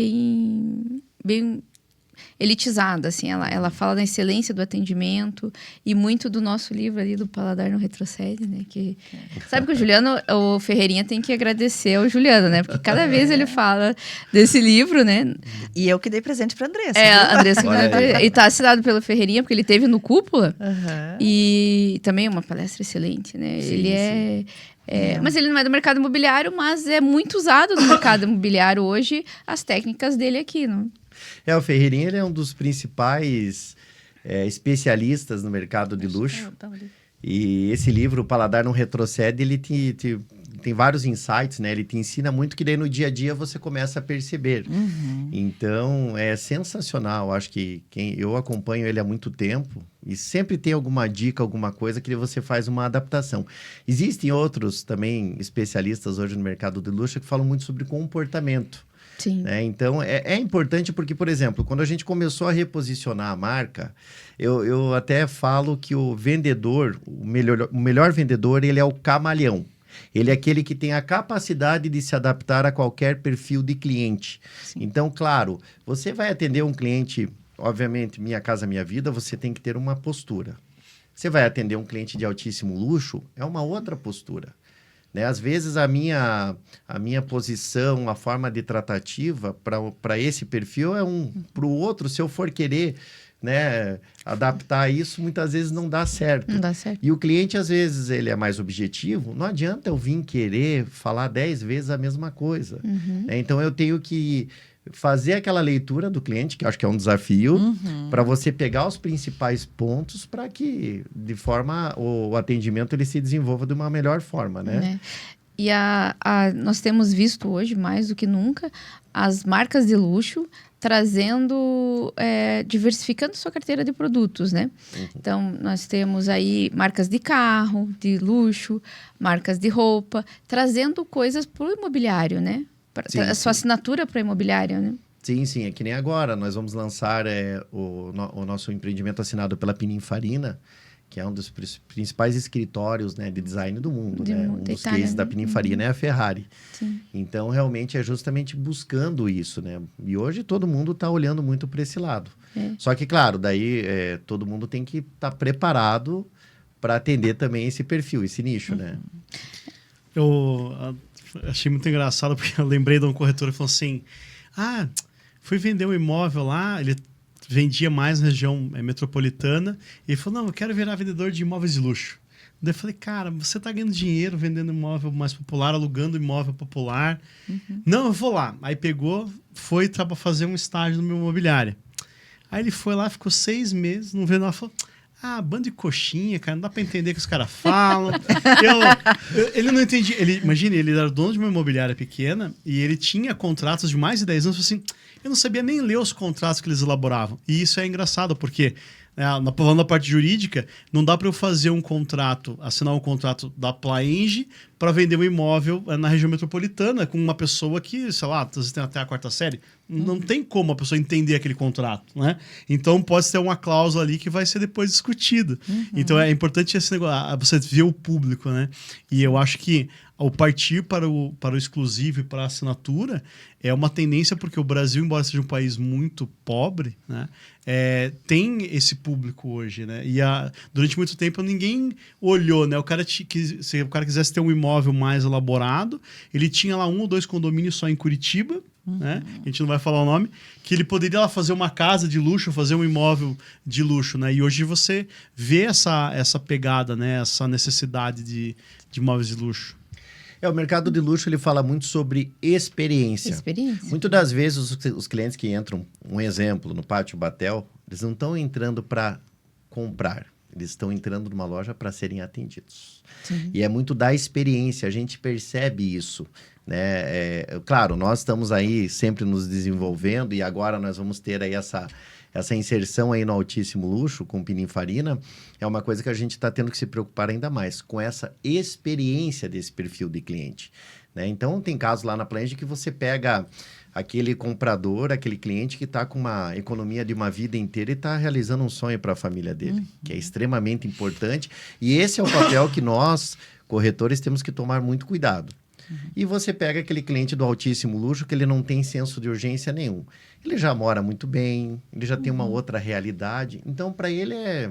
elitizada, assim, ela fala da excelência do atendimento e muito do nosso livro ali, do Paladar Não Retrocede, né? Que, sabe que o Ferreirinha tem que agradecer ao Juliano, né? Porque cada vez ele fala desse livro, né? E eu que dei presente para Andressa. A Andressa que Olha aí. e tá assinado pelo Ferreirinha, porque ele teve no Cúpula Aham. e também é uma palestra excelente, né? Sim, ele mas ele não é do mercado imobiliário, mas é muito usado no mercado imobiliário hoje as técnicas dele aqui, não? O Ferreirinha ele é um dos principais especialistas no mercado de luxo. E esse livro, O Paladar Não Retrocede, ele tem vários insights, né? Ele te ensina muito que daí no dia a dia você começa a perceber. Então, é sensacional. Acho que eu acompanho ele há muito tempo e sempre tem alguma dica, alguma coisa que você faz uma adaptação. Existem outros também especialistas hoje no mercado de luxo que falam muito sobre comportamento. Sim. Né? Então, é importante porque, por exemplo, quando a gente começou a reposicionar a marca, eu até falo que o vendedor, o melhor vendedor, ele é o camaleão. Ele é aquele que tem a capacidade de se adaptar a qualquer perfil de cliente. Sim. Então, claro, você vai atender um cliente, obviamente, Minha Casa Minha Vida, você tem que ter uma postura. Você vai atender um cliente de altíssimo luxo, é uma outra postura. Né? Às vezes a minha posição, a forma de tratativa para esse perfil é para o outro, se eu for querer, né, adaptar isso, muitas vezes não dá certo. Não dá certo. E o cliente, às vezes, ele é mais objetivo, não adianta eu vir querer falar 10 vezes a mesma coisa. Né? Então, eu tenho que fazer aquela leitura do cliente, que eu acho que é um desafio, para você pegar os principais pontos para que, de forma, o atendimento ele se desenvolva de uma melhor forma, né? E nós temos visto hoje, mais do que nunca, as marcas de luxo trazendo, diversificando sua carteira de produtos, né? Então, nós temos aí marcas de carro, de luxo, marcas de roupa, trazendo coisas para o imobiliário, né? A sua assinatura para o imobiliário, né? Sim, é que nem agora. Nós vamos lançar o nosso empreendimento assinado pela Pininfarina, que é um dos principais escritórios, né, de design do mundo. Né? Um dos cases da Pininfarina é a Ferrari. Sim. Então, realmente, é justamente buscando isso. Né? E hoje todo mundo está olhando muito para esse lado. Só que, claro, daí todo mundo tem que estar preparado para atender também esse perfil, esse nicho, né? Eu achei muito engraçado, porque eu lembrei de um corretor que falou assim, fui vender um imóvel lá, ele vendia mais na região metropolitana, e ele falou, não, eu quero virar vendedor de imóveis de luxo. Daí eu falei, cara, você tá ganhando dinheiro vendendo imóvel mais popular, alugando imóvel popular. Não, eu vou lá. Aí foi fazer um estágio no meu imobiliário. Aí ele foi lá, ficou 6 meses, não vendo nada, falou, bando de coxinha, cara, não dá pra entender o que os caras falam. Ele não entendia. Imagina, ele era dono de uma imobiliária pequena e ele tinha contratos de mais de 10 anos. Assim, eu não sabia nem ler os contratos que eles elaboravam. E isso é engraçado, porque, falando da parte jurídica, não dá para eu fazer assinar um contrato da Plaenge para vender um imóvel na região metropolitana com uma pessoa que, sei lá, às vezes tem até a 4ª série. Não tem como a pessoa entender aquele contrato, né? Então, pode ter uma cláusula ali que vai ser depois discutida. Então, é importante esse negócio, você ver o público, né? E eu acho que ao partir para o exclusivo e para a assinatura, é uma tendência, porque o Brasil, embora seja um país muito pobre, né, tem esse público hoje, né? E durante muito tempo ninguém olhou, né? Se o cara quisesse ter um imóvel mais elaborado, ele tinha lá 1 ou 2 condomínios só em Curitiba, né? A gente não vai falar o nome, que ele poderia lá fazer uma casa de luxo, fazer um imóvel de luxo, né? E hoje você vê essa pegada, né? Essa necessidade de imóveis de luxo. O mercado de luxo, ele fala muito sobre experiência. Muitas das vezes, os clientes que entram, um exemplo, no Pátio Batel, eles não estão entrando para comprar. Eles estão entrando numa loja para serem atendidos. Sim. E é muito da experiência, a gente percebe isso, né? Claro, nós estamos aí sempre nos desenvolvendo e agora nós vamos ter aí essa inserção aí no altíssimo luxo com Pininfarina. É uma coisa que a gente está tendo que se preocupar ainda mais com essa experiência desse perfil de cliente, né? Então, tem casos lá na Plenge que você pega aquele comprador, aquele cliente que está com uma economia de uma vida inteira e está realizando um sonho para a família dele, que é extremamente importante. E esse é o papel que nós, corretores, temos que tomar muito cuidado. E você pega aquele cliente do altíssimo luxo que ele não tem senso de urgência nenhum. Ele já mora muito bem, ele já tem uma outra realidade. Então, para ele é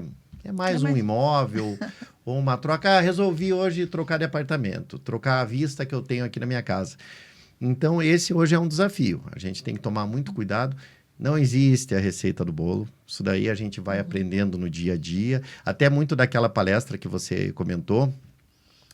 mais um imóvel ou uma troca. Resolvi hoje trocar de apartamento, trocar a vista que eu tenho aqui na minha casa. Então, esse hoje é um desafio. A gente tem que tomar muito cuidado. Não existe a receita do bolo. Isso daí a gente vai aprendendo no dia a dia. Até muito daquela palestra que você comentou,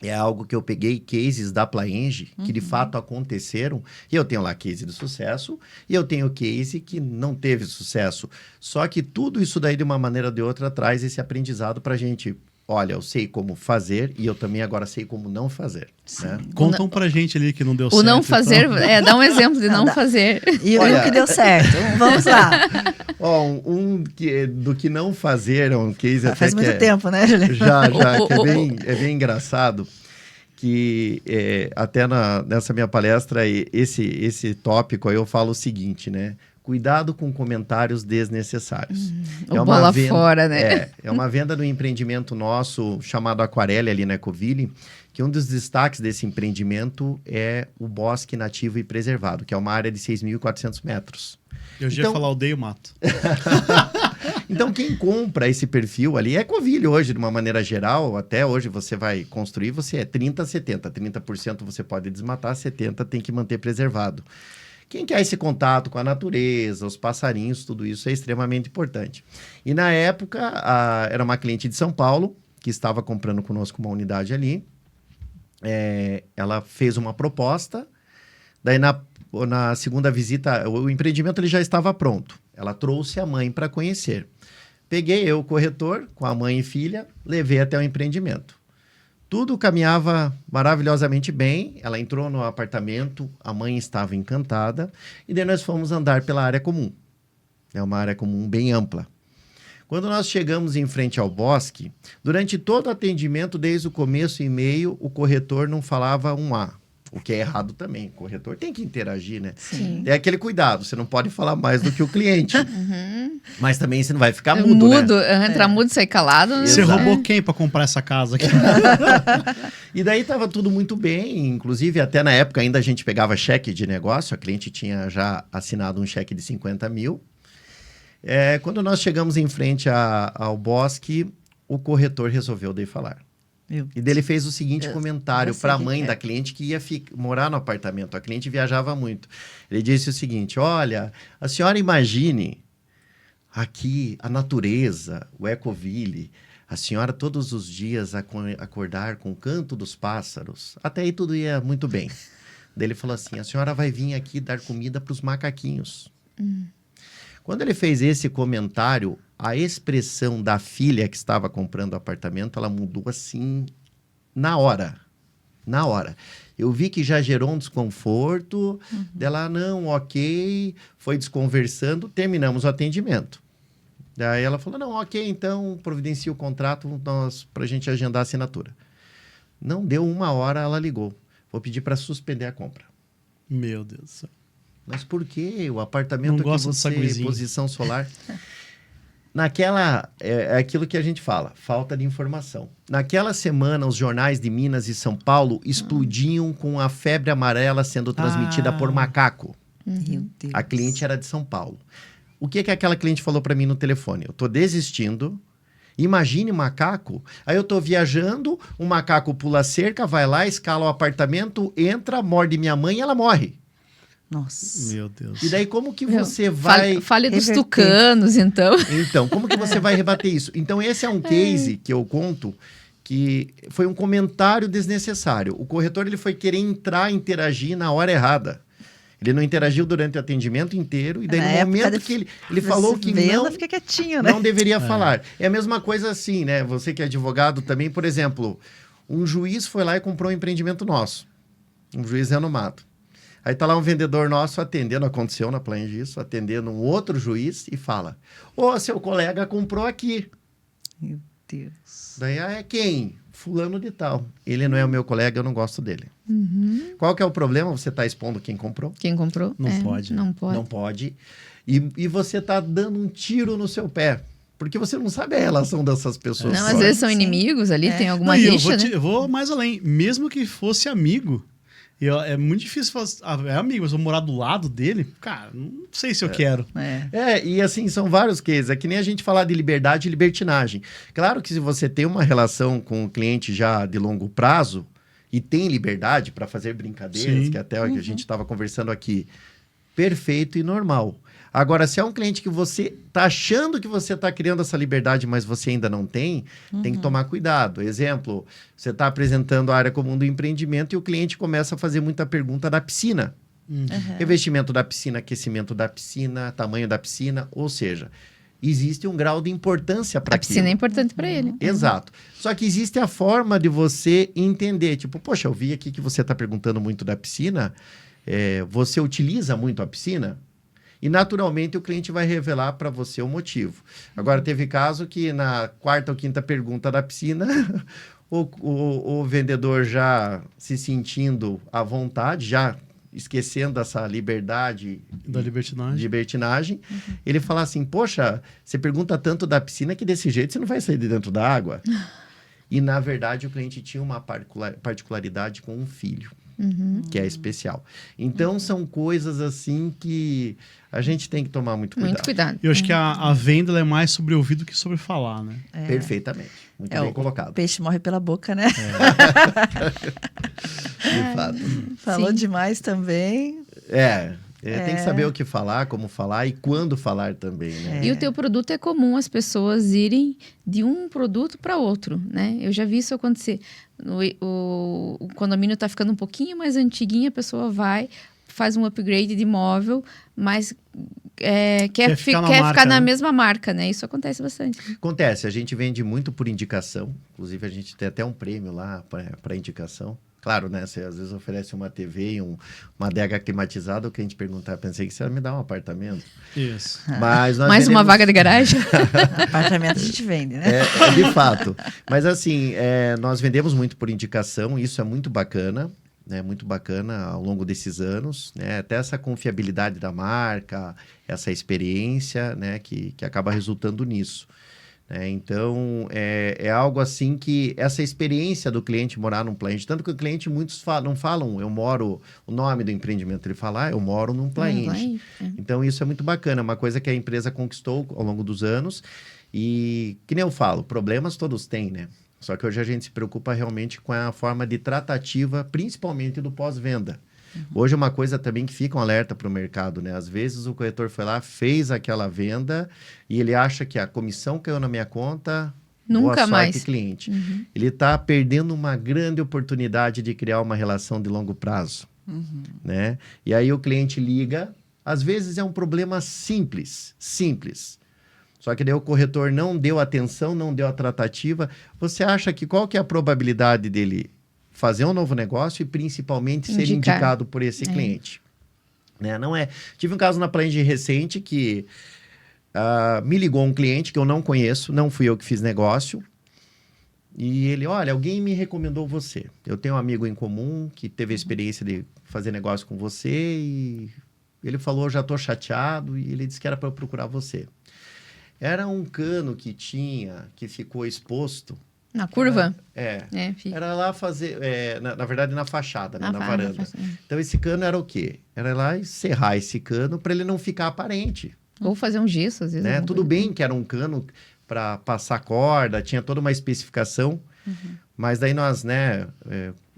é algo que eu peguei cases da Plaenge, que de fato aconteceram. E eu tenho lá case de sucesso e eu tenho case que não teve sucesso. Só que tudo isso daí, de uma maneira ou de outra, traz esse aprendizado para a gente. Olha, eu sei como fazer e eu também agora sei como não fazer. Né? Contam pra gente ali que não deu certo. O não fazer, então. dá um exemplo de não fazer. E Olha, o que deu certo. Vamos lá. Ó, do que não fazer, é um case até Faz que muito tempo, né, Juliano? Já, que é bem engraçado. Que até nessa minha palestra, esse tópico aí eu falo o seguinte, né? Cuidado com comentários desnecessários. O bola fora, né? É uma venda do empreendimento nosso chamado Aquarelle ali na Ecoville, que um dos destaques desse empreendimento é o bosque nativo e preservado, que é uma área de 6.400 metros. Eu já ia falar odeio mato. Então, quem compra esse perfil ali é Ecoville hoje, de uma maneira geral. Até hoje você vai construir, você é 30-70. 30% você pode desmatar, 70% tem que manter preservado. Quem quer esse contato com a natureza, os passarinhos, tudo isso é extremamente importante. E na época, era uma cliente de São Paulo, que estava comprando conosco uma unidade ali. Ela fez uma proposta, daí na segunda visita, o empreendimento ele já estava pronto. Ela trouxe a mãe para conhecer. Peguei eu, o corretor, com a mãe e filha, levei até o empreendimento. Tudo caminhava maravilhosamente bem. Ela entrou no apartamento, a mãe estava encantada. E daí nós fomos andar pela área comum. É uma área comum bem ampla. Quando nós chegamos em frente ao bosque, durante todo o atendimento, desde o começo e meio, o corretor não falava um A. O que é errado também. O corretor tem que interagir, né? Sim. É aquele cuidado. Você não pode falar mais do que o cliente. Mas também você não vai ficar mudo, né? Entrar mudo e sair calado. Você Exato. roubou quem para comprar essa casa aqui? E daí estava tudo muito bem. Inclusive, até na época ainda a gente pegava cheque de negócio. A cliente tinha já assinado um cheque de 50 mil. Quando nós chegamos em frente ao bosque, o corretor resolveu daí falar. E dele fez o seguinte comentário para a mãe da cliente que ia morar no apartamento. A cliente viajava muito. Ele disse o seguinte: olha, a senhora imagine aqui a natureza, o Ecoville, a senhora todos os dias acordar com o canto dos pássaros. Até aí tudo ia muito bem. Daí ele falou assim: a senhora vai vir aqui dar comida para os macaquinhos. Quando ele fez esse comentário, a expressão da filha que estava comprando o apartamento, ela mudou assim, na hora. Na hora. Eu vi que já gerou um desconforto, dela, não, ok, foi desconversando, terminamos o atendimento. Daí ela falou, não, ok, então providencia o contrato para a gente agendar a assinatura. Não deu 1 hora, ela ligou. Vou pedir para suspender a compra. Meu Deus do céu. Mas por quê? O apartamento Não que gosta você... dessa coisinha. Posição solar... Naquela... É aquilo que a gente fala, falta de informação. Naquela semana, os jornais de Minas e São Paulo explodiam com a febre amarela sendo transmitida por macaco. Meu Deus. A cliente era de São Paulo. O que aquela cliente falou para mim no telefone? Eu tô desistindo... Imagine macaco. Aí eu tô viajando, um macaco pula a cerca, vai lá, escala o apartamento, entra, morde minha mãe e ela morre. Nossa. Meu Deus. E daí como que você vai... Fale dos reverter. tucanos, então. Então, como que você vai rebater isso? Então, esse é um case que eu conto que foi um comentário desnecessário. O corretor ele foi querer entrar, interagir na hora errada. Ele não interagiu durante o atendimento inteiro, e daí Na no época momento que ele falou que venda, fica quietinho, né? não deveria falar. É a mesma coisa assim, né? Você que é advogado também, por exemplo, um juiz foi lá e comprou um empreendimento nosso. Um juiz renomado. Aí tá lá um vendedor nosso atendendo, aconteceu na Plange isso, atendendo um outro juiz e fala: ô, seu colega comprou aqui. Meu Deus. Daí, é quem? Fulano de tal. Ele não é o meu colega, eu não gosto dele. Qual que é o problema? Você tá expondo quem comprou? Quem comprou? Não pode. Não pode. Não pode. E você tá dando um tiro no seu pé. Porque você não sabe a relação dessas pessoas. Não, às vezes são Sim. inimigos ali, tem alguma Não, e rixa, né? eu vou mais além. Mesmo que fosse amigo, é muito difícil falar, é amigo, mas eu vou morar do lado dele, cara, não sei se eu quero. E assim, são vários cases. É que nem a gente falar de liberdade e libertinagem. Claro que se você tem uma relação com o cliente já de longo prazo e tem liberdade para fazer brincadeiras, Sim. que até o que a gente estava conversando aqui, perfeito e normal. Agora, se é um cliente que você está achando que você está criando essa liberdade, mas você ainda não tem, tem que tomar cuidado. Exemplo, você está apresentando a área comum do empreendimento e o cliente começa a fazer muita pergunta da piscina. Revestimento da piscina, aquecimento da piscina, tamanho da piscina, ou seja, existe um grau de importância para A piscina é importante para ele. Exato. Só que existe a forma de você entender. Tipo, poxa, eu vi aqui que você está perguntando muito da piscina. Você utiliza muito a piscina? E, naturalmente, o cliente vai revelar para você o motivo. Agora, teve caso que na quarta ou quinta pergunta da piscina, o vendedor já se sentindo à vontade, já esquecendo essa liberdade Da libertinagem. ele fala assim, poxa, você pergunta tanto da piscina que desse jeito você não vai sair de dentro da água. E, na verdade, o cliente tinha uma particularidade com um filho. Que é especial. Então, são coisas assim que a gente tem que tomar muito cuidado. Muito cuidado. Eu acho que a venda ela é mais sobre ouvir do que sobre falar, né? Perfeitamente. Muito bem colocado. O peixe morre pela boca, né? De fato. Falou Sim. demais também. Tem que saber o que falar, como falar e quando falar também, né? E o teu produto é comum as pessoas irem de um produto para outro, né? Eu já vi isso acontecer. O condomínio está ficando um pouquinho mais antiguinho, a pessoa vai, faz um upgrade de imóvel, mas quer ficar na mesma marca, né? Isso acontece bastante. Acontece, a gente vende muito por indicação. Inclusive, a gente tem até um prêmio lá para indicação. Claro, né? Você às vezes oferece uma TV e uma adega climatizada, o que a gente perguntar, pensei que você ia me dar um apartamento. Isso. Mas nós Mais uma vendemos- vaga de garagem? Apartamento a gente vende, né? de fato. Mas assim, nós vendemos muito por indicação, isso é muito bacana, né? Muito bacana ao longo desses anos, né? Até essa confiabilidade da marca, essa experiência, né? Que acaba resultando nisso. Então, é algo assim que essa experiência do cliente morar num Plange, tanto que o cliente, muitos não falam, eu moro, o nome do empreendimento, ele fala, eu moro num Plange. Então, isso é muito bacana, é uma coisa que a empresa conquistou ao longo dos anos e, que nem eu falo, problemas todos têm, né? Só que hoje a gente se preocupa realmente com a forma de tratativa, principalmente do pós-venda. Hoje é uma coisa também que fica um alerta para o mercado, né? Às vezes o corretor foi lá, fez aquela venda e ele acha que a comissão caiu na minha conta, Nunca boa sorte, mais. cliente. Ele está perdendo uma grande oportunidade de criar uma relação de longo prazo, né? E aí o cliente liga, às vezes é um problema simples. Só que daí o corretor não deu atenção, não deu a tratativa. Você acha que qual que é a probabilidade dele fazer um novo negócio e principalmente ser indicado por esse cliente? Né? Não é. Tive um caso na Plange recente que me ligou um cliente que eu não conheço, não fui eu que fiz negócio. E ele, olha, alguém me recomendou você. Eu tenho um amigo em comum que teve a experiência de fazer negócio com você e ele falou, já estou chateado, e ele disse que era para eu procurar você. Era um cano que ficou exposto. Na curva? Fica. Era lá fazer, na verdade, na fachada, né, na varanda. Fachada. Então, esse cano era o quê? Era lá serrar esse cano para ele não ficar aparente. Ou fazer um gesso, às vezes. Né? Tudo bem que era um cano para passar corda, tinha toda uma especificação, mas daí nós, né,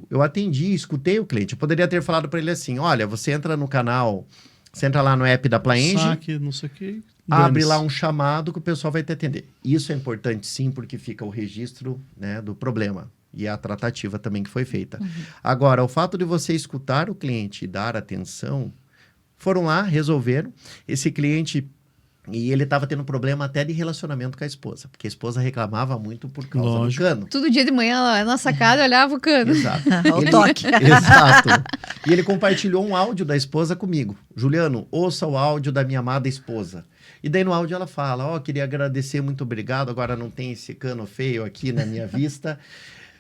eu atendi, escutei o cliente. Eu poderia ter falado para ele assim, olha, você entra no canal, você entra lá no app da Plange, Saque, não sei o que. abre lá um chamado que o pessoal vai te atender. Isso é importante sim, porque fica o registro, né, do problema e a tratativa também que foi feita. Agora, o fato de você escutar o cliente e dar atenção, Foram lá, resolveram. Esse cliente... E ele estava tendo problema até de relacionamento com a esposa, porque a esposa reclamava muito por causa Lógico. do cano. Todo dia de manhã, lá na sacada, eu olhava o cano. Exato. O toque. Exato. E ele compartilhou um áudio da esposa comigo. Juliano, ouça o áudio da minha amada esposa. E daí no áudio ela fala, queria agradecer, muito obrigado, agora não tem esse cano feio aqui na minha vista.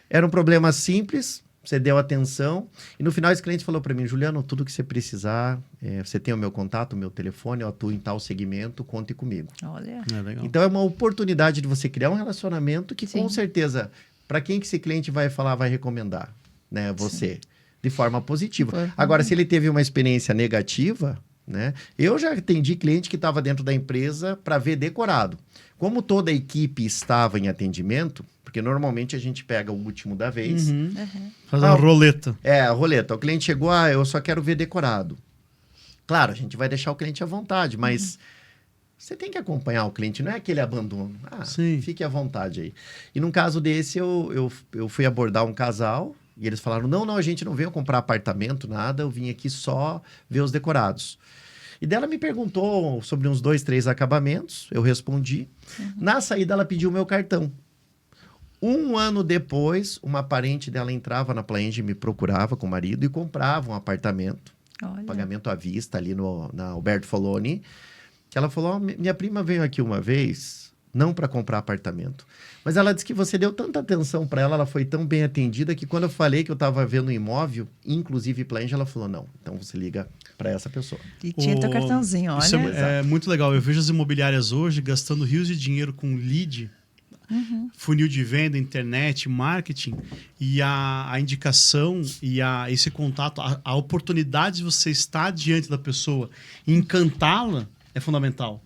Era um problema simples, você deu atenção. E no final esse cliente falou para mim, Juliano, tudo que você precisar, você tem o meu contato, o meu telefone, eu atuo em tal segmento, conte comigo. Olha. É legal. Então é uma oportunidade de você criar um relacionamento que com Sim. certeza, para quem que esse cliente vai falar, vai recomendar, né? Você, de forma positiva. Agora, se ele teve uma experiência negativa, né? Eu já atendi cliente que estava dentro da empresa para ver decorado. Como toda a equipe estava em atendimento, porque normalmente a gente pega o último da vez. Uhum. Uhum. Faz uma roleta. A roleta. O cliente chegou, eu só quero ver decorado. Claro, a gente vai deixar o cliente à vontade, mas você tem que acompanhar o cliente, não é aquele abandono. Sim. Fique à vontade aí. E num caso desse, eu fui abordar um casal e eles falaram, não, a gente não veio comprar apartamento, nada, eu vim aqui só ver os decorados. E dela me perguntou sobre uns 2, 3 acabamentos, eu respondi. Na saída, ela pediu o meu cartão. Um ano depois, uma parente dela entrava na Plaenge, me procurava com o marido e comprava um apartamento, Olha. pagamento à vista ali na Alberto Foloni, que ela falou, minha prima veio aqui uma vez, não para comprar apartamento, mas ela disse que você deu tanta atenção para ela foi tão bem atendida, que quando eu falei que eu estava vendo um imóvel, inclusive Plaenge, ela falou, não, então você liga para essa pessoa. E tinha teu cartãozinho, olha. Isso é muito legal. Eu vejo as imobiliárias hoje gastando rios de dinheiro com lead, funil de venda, internet, marketing, e a indicação e esse contato, a oportunidade de você estar diante da pessoa e encantá-la é fundamental.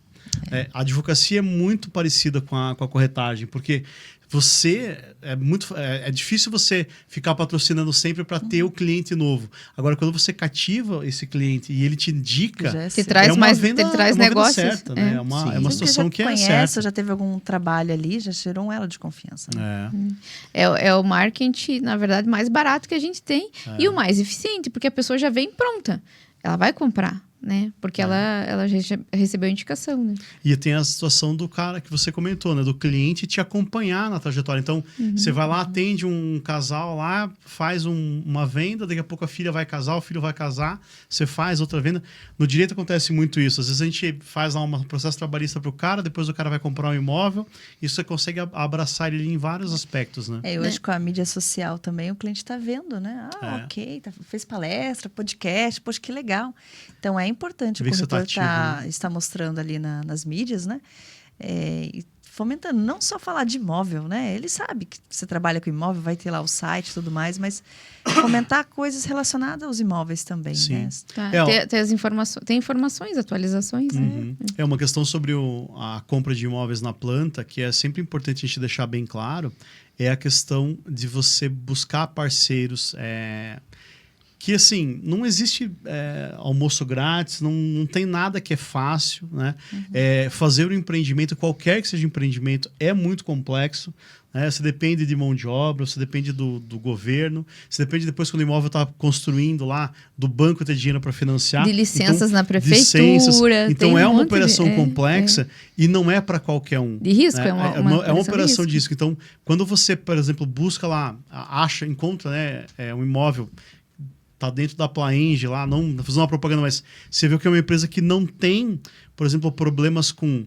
A advocacia é muito parecida com a corretagem, porque é difícil você ficar patrocinando sempre para ter o cliente novo. Agora, quando você cativa esse cliente e ele te indica, Já é Te certo. traz uma mais, venda, te traz é uma venda negócios. certa, né? É uma Sempre situação que já é conhece, certa. ou já teve algum trabalho ali, já tirou um elo de confiança. Né? É. É o marketing, na verdade, mais barato que a gente tem e o mais eficiente, porque a pessoa já vem pronta. Ela vai comprar, né? Porque ela já recebeu a indicação, né? E tem a situação do cara que você comentou, né? Do cliente te acompanhar na trajetória. Então, você vai lá, atende um casal lá, faz uma venda, daqui a pouco a filha vai casar, o filho vai casar, você faz outra venda. No direito acontece muito isso. Às vezes a gente faz lá um processo trabalhista para o cara, depois o cara vai comprar um imóvel, e você consegue abraçar ele em vários aspectos, né? E hoje com a mídia social também, o cliente está vendo, né? Ok, fez palestra, podcast, poxa, que legal. Então, é importante o Vê que você tá corretor ativo, né? estar mostrando ali nas mídias, né? E fomentando, não só falar de imóvel, né? Ele sabe que você trabalha com imóvel, vai ter lá o site e tudo mais, mas fomentar coisas relacionadas aos imóveis também, Sim. né? Tá. É, Tem as informações, tem informações, atualizações, né? É uma questão sobre a compra de imóveis na planta, que é sempre importante a gente deixar bem claro, é a questão de você buscar parceiros... que assim, não existe almoço grátis, não tem nada que é fácil, né? Fazer um empreendimento, qualquer que seja o empreendimento, é muito complexo, né? Você depende de mão de obra, você depende do governo, você depende depois quando o imóvel está construindo lá, do banco ter dinheiro para financiar. De licenças na prefeitura. Licenças. Então tem é um uma monte operação complexa e não é para qualquer um. De risco, né? é uma uma operação operação de de risco. Então, quando você, por exemplo, busca lá, encontra, né, um imóvel, tá dentro da Plaenge lá, não fazendo uma propaganda, mas você vê que é uma empresa que não tem, por exemplo, problemas com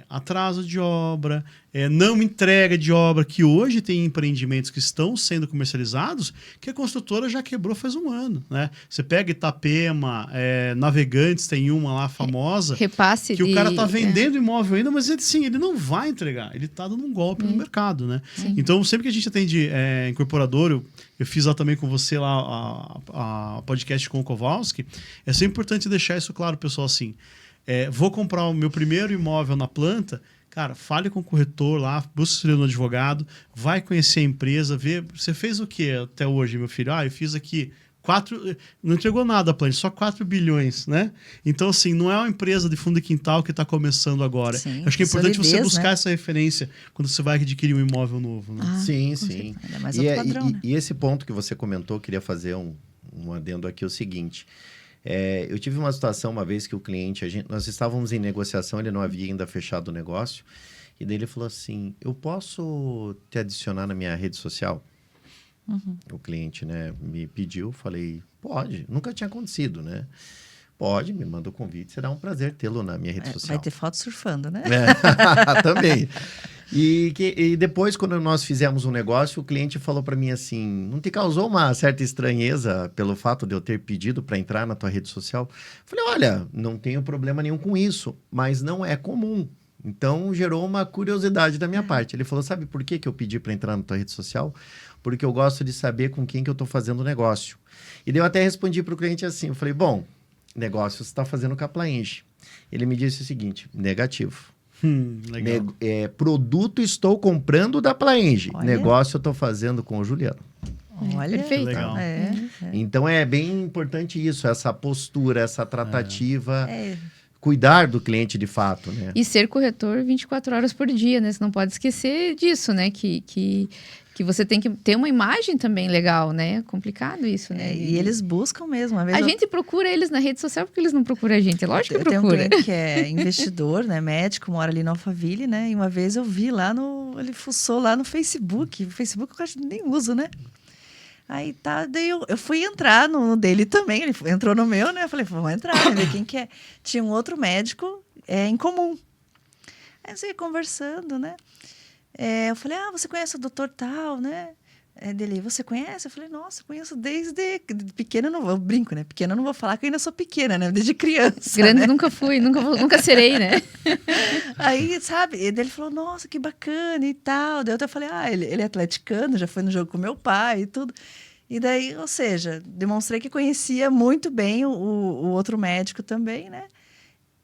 atraso de obra, não entrega de obra, que hoje tem empreendimentos que estão sendo comercializados que a construtora já quebrou faz um ano, né? Você pega Itapema, Navegantes, tem uma lá famosa, repasse que o cara tá vendendo imóvel ainda, mas ele não vai entregar, ele tá dando um golpe no mercado, né? Sim. Então, sempre que a gente atende incorporador, eu fiz lá também com você lá a podcast com o Kowalski, é sempre importante deixar isso claro, pessoal, assim, vou comprar o meu primeiro imóvel na planta, cara, fale com o corretor lá, busque no advogado, vai conhecer a empresa, vê, você fez o que até hoje, meu filho? Eu fiz aqui 4, não entregou nada a planta, só 4 bilhões, né? Então, assim, não é uma empresa de fundo de quintal que está começando agora. Sim, acho que é importante solidez, você buscar né? essa referência quando você vai adquirir um imóvel novo, né? Sim, com sim. certeza. Ainda mais outro padrão, né? E esse ponto que você comentou, eu queria fazer um adendo aqui, o seguinte. Eu tive uma situação uma vez que o cliente, nós estávamos em negociação, ele não havia ainda fechado o negócio, e daí ele falou assim, eu posso te adicionar na minha rede social? O cliente, né, me pediu, falei, pode, nunca tinha acontecido, né? Pode, me manda o convite, será um prazer tê-lo na minha rede social. Vai ter foto surfando, né? Também. E depois, quando nós fizemos um negócio, o cliente falou para mim assim, não te causou uma certa estranheza pelo fato de eu ter pedido para entrar na tua rede social? Falei, olha, não tenho problema nenhum com isso, mas não é comum. Então, gerou uma curiosidade da minha parte. Ele falou, sabe por que eu pedi para entrar na tua rede social? Porque eu gosto de saber com quem que eu estou fazendo o negócio. E daí eu até respondi para o cliente assim, eu falei, bom, negócio você está fazendo com a Plaenge. Ele me disse o seguinte, negativo. Legal. Produto estou comprando da Plaenge. Olha. Negócio eu estou fazendo com o Juliano. Olha, Perfeito. Legal. Então é bem importante isso, essa postura, essa tratativa, É. cuidar do cliente de fato, né? E ser corretor 24 horas por dia, né? Você não pode esquecer disso, né? Que você tem que ter uma imagem também legal, né? É complicado isso, né? E eles buscam mesmo. Uma vez A gente procura eles na rede social porque eles não procuram a gente. Lógico que eu tenho um procura. cliente que é investidor, né? Médico, mora ali no Alphaville, né? E uma vez eu vi lá ele fuçou lá no Facebook. O Facebook eu quase nem uso, né? Aí tá, daí eu fui entrar no dele também. Ele entrou no meu, né? Eu falei, vamos entrar, né? Ver quem que é. Tinha um outro médico em comum. Aí você ia conversando, né? Eu falei, você conhece o doutor tal, né? Dele, você conhece? Eu falei, nossa, eu conheço desde pequena, eu brinco, né? Pequena eu não vou falar que eu ainda sou pequena, né? Desde criança. Grande né? nunca fui, nunca serei, né? Aí, sabe? E daí ele falou, nossa, que bacana e tal. Daí eu até falei, ele é atleticano, já foi no jogo com meu pai e tudo. E daí, ou seja, demonstrei que conhecia muito bem o outro médico também, né?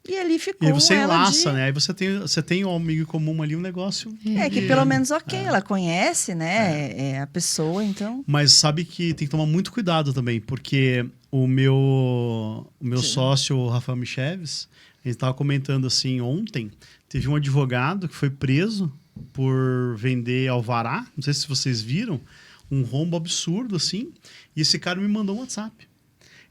E ali ficou. E você ela enlaça, né? Aí você tem um amigo em comum ali, um negócio. Que pelo menos ela conhece, né? A pessoa, então. Mas sabe que tem que tomar muito cuidado também, porque o meu sócio, o Rafael Micheves, a gente estava comentando assim ontem, teve um advogado que foi preso por vender alvará, não sei se vocês viram, um rombo absurdo assim, e esse cara me mandou um WhatsApp.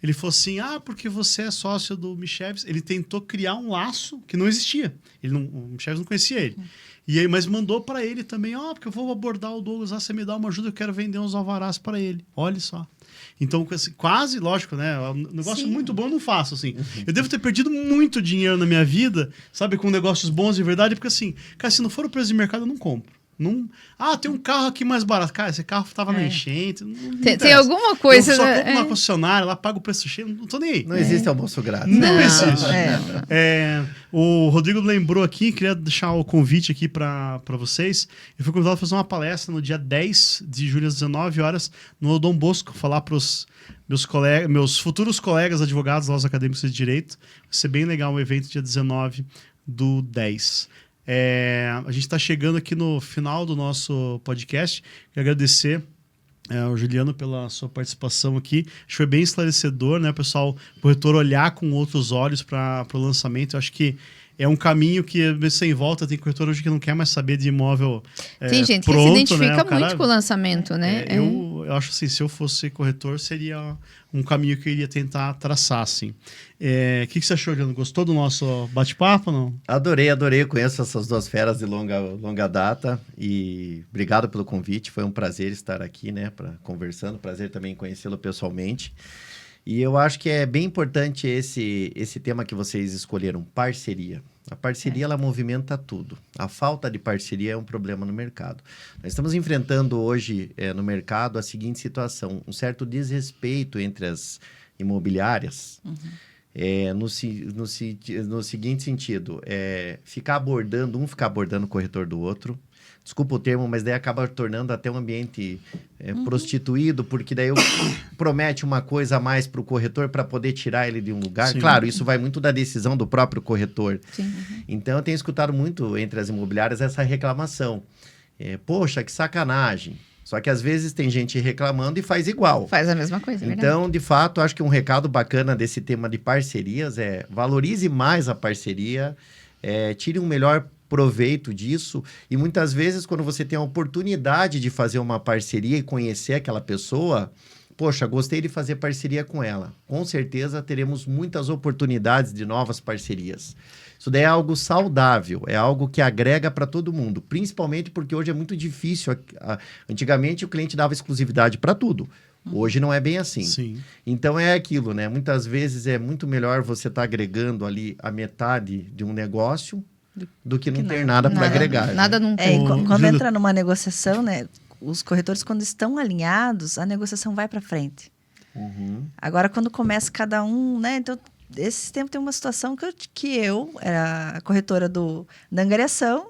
Ele falou assim, porque você é sócio do Micheves. Ele tentou criar um laço que não existia. O Micheves não conhecia ele. E aí, mas mandou para ele também, porque eu vou abordar o Douglas, você me dá uma ajuda, eu quero vender uns alvarás para ele. Olha só. Então, assim, quase, lógico, né? Um negócio muito bom eu não faço, assim. Eu devo ter perdido muito dinheiro na minha vida, sabe, com negócios bons de verdade, porque assim, cara, se não for o preço de mercado, eu não compro. Não... tem um carro aqui mais barato. Cara, esse carro tava na enchente. Tem alguma coisa... Eu só compro na concessionária, lá pago o preço cheio, não tô nem aí. Não existe almoço grátis. Não existe. O Rodrigo lembrou aqui, queria deixar o convite aqui para vocês. Eu fui convidado a fazer uma palestra no dia 10 de julho, às 19 horas, no Dom Bosco, falar para os meus futuros colegas advogados, nós acadêmicos de direito. Vai ser bem legal o evento, dia 19/10. A gente está chegando aqui no final do nosso podcast. Quero agradecer ao Juliano pela sua participação aqui. Acho que foi bem esclarecedor, né, pessoal? O corretor olhar com outros olhos para o lançamento. Eu acho que é um caminho que sem volta. Tem corretor hoje que não quer mais saber de imóvel Tem gente pronto, que se identifica né? muito com o lançamento, né? Eu acho assim, se eu fosse corretor, seria um caminho que eu iria tentar traçar, assim. O que você achou, Juliano? Gostou do nosso bate-papo, não? Adorei. Conheço essas duas feras de longa data e obrigado pelo convite. Foi um prazer estar aqui, né, conversando. Prazer também conhecê-lo pessoalmente. E eu acho que é bem importante esse tema que vocês escolheram, parceria. A parceria, ela movimenta tudo. A falta de parceria é um problema no mercado. Nós estamos enfrentando hoje no mercado a seguinte situação, um certo desrespeito entre as imobiliárias, no seguinte sentido, ficar abordando o corretor do outro. Desculpa o termo, mas daí acaba tornando até um ambiente prostituído, porque daí promete uma coisa a mais para o corretor para poder tirar ele de um lugar. Sim. Claro, isso vai muito da decisão do próprio corretor. Sim. Então, eu tenho escutado muito entre as imobiliárias essa reclamação. Poxa, que sacanagem. Só que às vezes tem gente reclamando e faz igual. Faz a mesma coisa, é verdade. Então, de fato, acho que um recado bacana desse tema de parcerias valorize mais a parceria, tire um melhor proveito disso, e muitas vezes quando você tem a oportunidade de fazer uma parceria e conhecer aquela pessoa, poxa, gostei de fazer parceria com ela. Com certeza teremos muitas oportunidades de novas parcerias. Isso daí é algo saudável, é algo que agrega para todo mundo, principalmente porque hoje é muito difícil. Antigamente o cliente dava exclusividade para tudo. Hoje não é bem assim. Sim. Então é aquilo, né? Muitas vezes é muito melhor você estar agregando ali a metade de um negócio do que não ter nada para agregar. Nada né? não É, e Ô, quando Júlia- entra numa negociação, né? Os corretores, quando estão alinhados, a negociação vai para frente. Uhum. Agora, quando começa cada um, né? Então, esse tempo tem uma situação que eu era a corretora da angariação,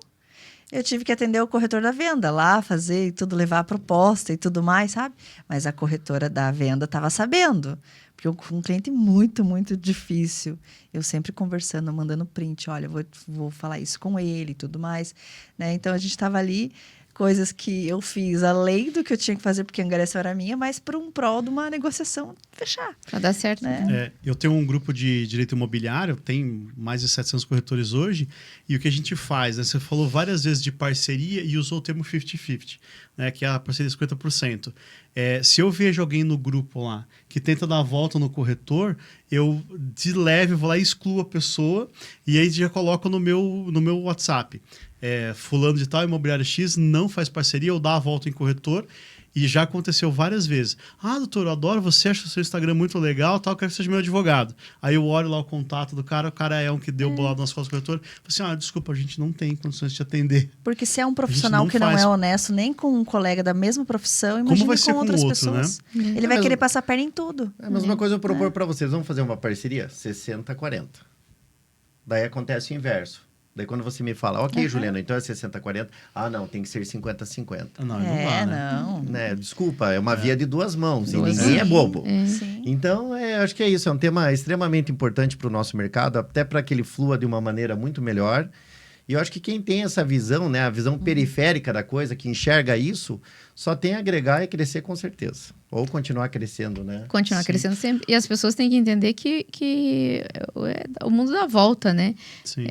eu tive que atender o corretor da venda lá, fazer e tudo, levar a proposta e tudo mais, sabe? Mas a corretora da venda estava sabendo, porque um cliente muito, muito difícil. Eu sempre conversando, mandando print, olha, vou falar isso com ele e tudo mais, né? Então, a gente estava ali, coisas que eu fiz além do que eu tinha que fazer, porque a angariação era minha, mas por um prol de uma negociação fechar. Pra dar certo. Né? Eu tenho um grupo de direito imobiliário, tem mais de 700 corretores hoje, e o que a gente faz, né? Você falou várias vezes de parceria e usou o termo 50-50, né? Que é a parceria de 50%. Se eu vejo alguém no grupo lá que tenta dar a volta no corretor, eu de leve vou lá e excluo a pessoa e aí já coloco no meu WhatsApp. Fulano de tal, imobiliário X, não faz parceria, eu dou a volta em corretor. E já aconteceu várias vezes. Ah, doutor, eu adoro você, acho o seu Instagram muito legal, tal, quero que seja meu advogado. Aí eu olho lá o contato do cara, o cara é um que deu bolado nas costas do corretor. Falo assim, desculpa, a gente não tem condições de te atender. Porque se é um profissional não que não faz. é honesto nem com um colega da mesma profissão, Como imagine vai ser com com outras outro, pessoas. né? Ele vai Mas- querer passar a perna em tudo. É a mesma coisa eu propor para vocês. Vamos fazer uma parceria? 60-40. Daí acontece o inverso. Daí quando você me fala, ok, Juliana, então é 60-40. Ah, não, tem que ser 50-50. Não dá, né? não. Né? Desculpa, é uma via de duas mãos. E Duas ninguém é mãos. bobo. Sim. Então, acho que é isso. É um tema extremamente importante para o nosso mercado, até para que ele flua de uma maneira muito melhor. E eu acho que quem tem essa visão, né, a visão periférica da coisa, que enxerga isso, só tem a agregar e crescer com certeza. Ou continuar crescendo, né? Continuar Sim. crescendo sempre. E as pessoas têm que entender que o mundo dá volta, né? Sim.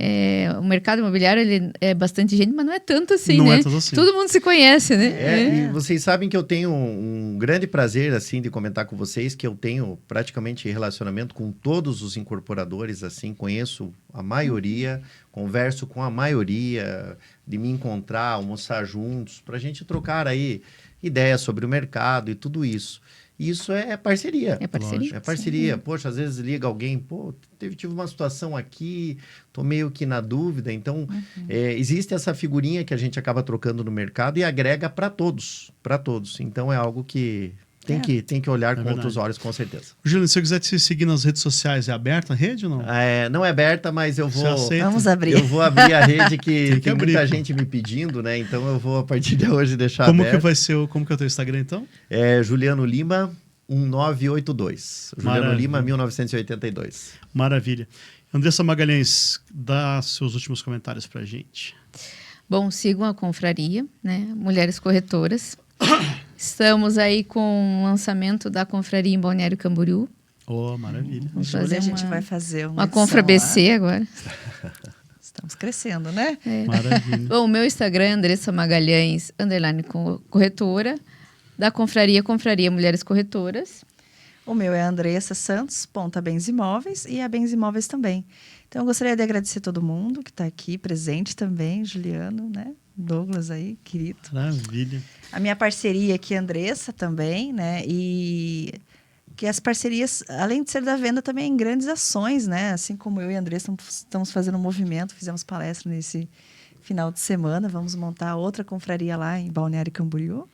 O mercado imobiliário, ele é bastante gente, mas não é tanto assim, Não né? é tanto assim. Todo mundo se conhece, né? E vocês sabem que eu tenho um grande prazer, assim, de comentar com vocês que eu tenho praticamente relacionamento com todos os incorporadores, assim, conheço a maioria, converso com a maioria, de me encontrar, almoçar juntos, para a gente trocar aí ideias sobre o mercado e tudo isso. Isso é parceria. É parceria. É parceria. Poxa, às vezes liga alguém, tive uma situação aqui, tô meio que na dúvida. Então, existe essa figurinha que a gente acaba trocando no mercado e agrega para todos, para todos. Então, é algo que tem que olhar com verdade. outros olhos, com certeza. Júlio, se eu quiser te seguir nas redes sociais, é aberta a rede ou não? Não é aberta, mas eu Você vou... aceita? Vamos abrir. Eu vou abrir a rede que Tem que tem abrir, muita pô. gente me pedindo, né? Então, eu vou, a partir de hoje, deixar Como que aberto. vai ser como que é o teu Instagram, então? É Juliano Lima 1982. Juliano Maravilha. Lima 1982. Maravilha. Andressa Magalhães, dá seus últimos comentários pra gente. Bom, sigam a confraria, né? Mulheres Corretoras. Estamos aí com o lançamento da confraria em Balneário Camboriú. Oh, maravilha. Vamos Júlia, fazer a gente uma- vai fazer Uma edição confra lá. BC agora. Estamos crescendo, né? Maravilha. Bom, o meu Instagram é Andressa Magalhães, _corretora. Da confraria Mulheres Corretoras. O meu é Andressa Santos, ponta Bens Imóveis, e a Bens Imóveis também. Então, eu gostaria de agradecer todo mundo que está aqui presente também, Juliano, né? Douglas aí, querido. Maravilha. A minha parceria aqui, Andressa, também, né? E que as parcerias, além de ser da venda, também em grandes ações, né? Assim como eu e a Andressa estamos fazendo um movimento, fizemos palestra nesse final de semana, vamos montar outra confraria lá em Balneário Camboriú.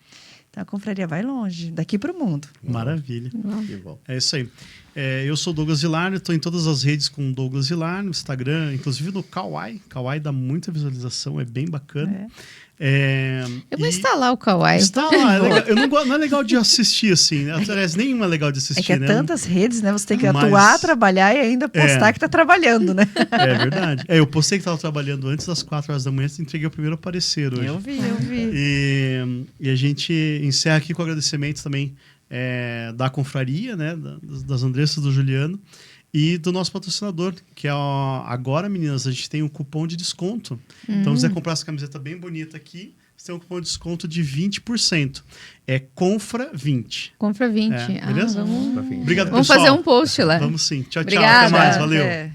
Então, a confraria vai longe, daqui para o mundo. Maravilha. Que bom. É isso aí. Eu sou o Douglas Vilar, estou em todas as redes com o Douglas Vilar, no Instagram, inclusive no Kawaii. Kawaii dá muita visualização, é bem bacana. Eu vou instalar o Kawaii. Está lá, é legal. Não é legal de assistir, assim. Né? Aliás, nenhuma é legal de assistir, É que é né? tantas redes, né? Você tem que Mas- atuar, trabalhar e ainda postar que está trabalhando, né? É verdade. Eu postei que estava trabalhando antes das 4 horas da manhã, entreguei o primeiro aparecer hoje. Eu vi. E a gente encerra aqui com agradecimentos também da confraria, né? Das Andressas, do Juliano. E do nosso patrocinador, que é agora, meninas, a gente tem um cupom de desconto. Então, se quiser comprar essa camiseta bem bonita aqui, você tem um cupom de desconto de 20%. É CONFRA20. Compra 20. Beleza? Vamos Obrigado, vamos pessoal. fazer um post lá. Vamos sim. Tchau, tchau. Obrigada. Até mais. Valeu. É.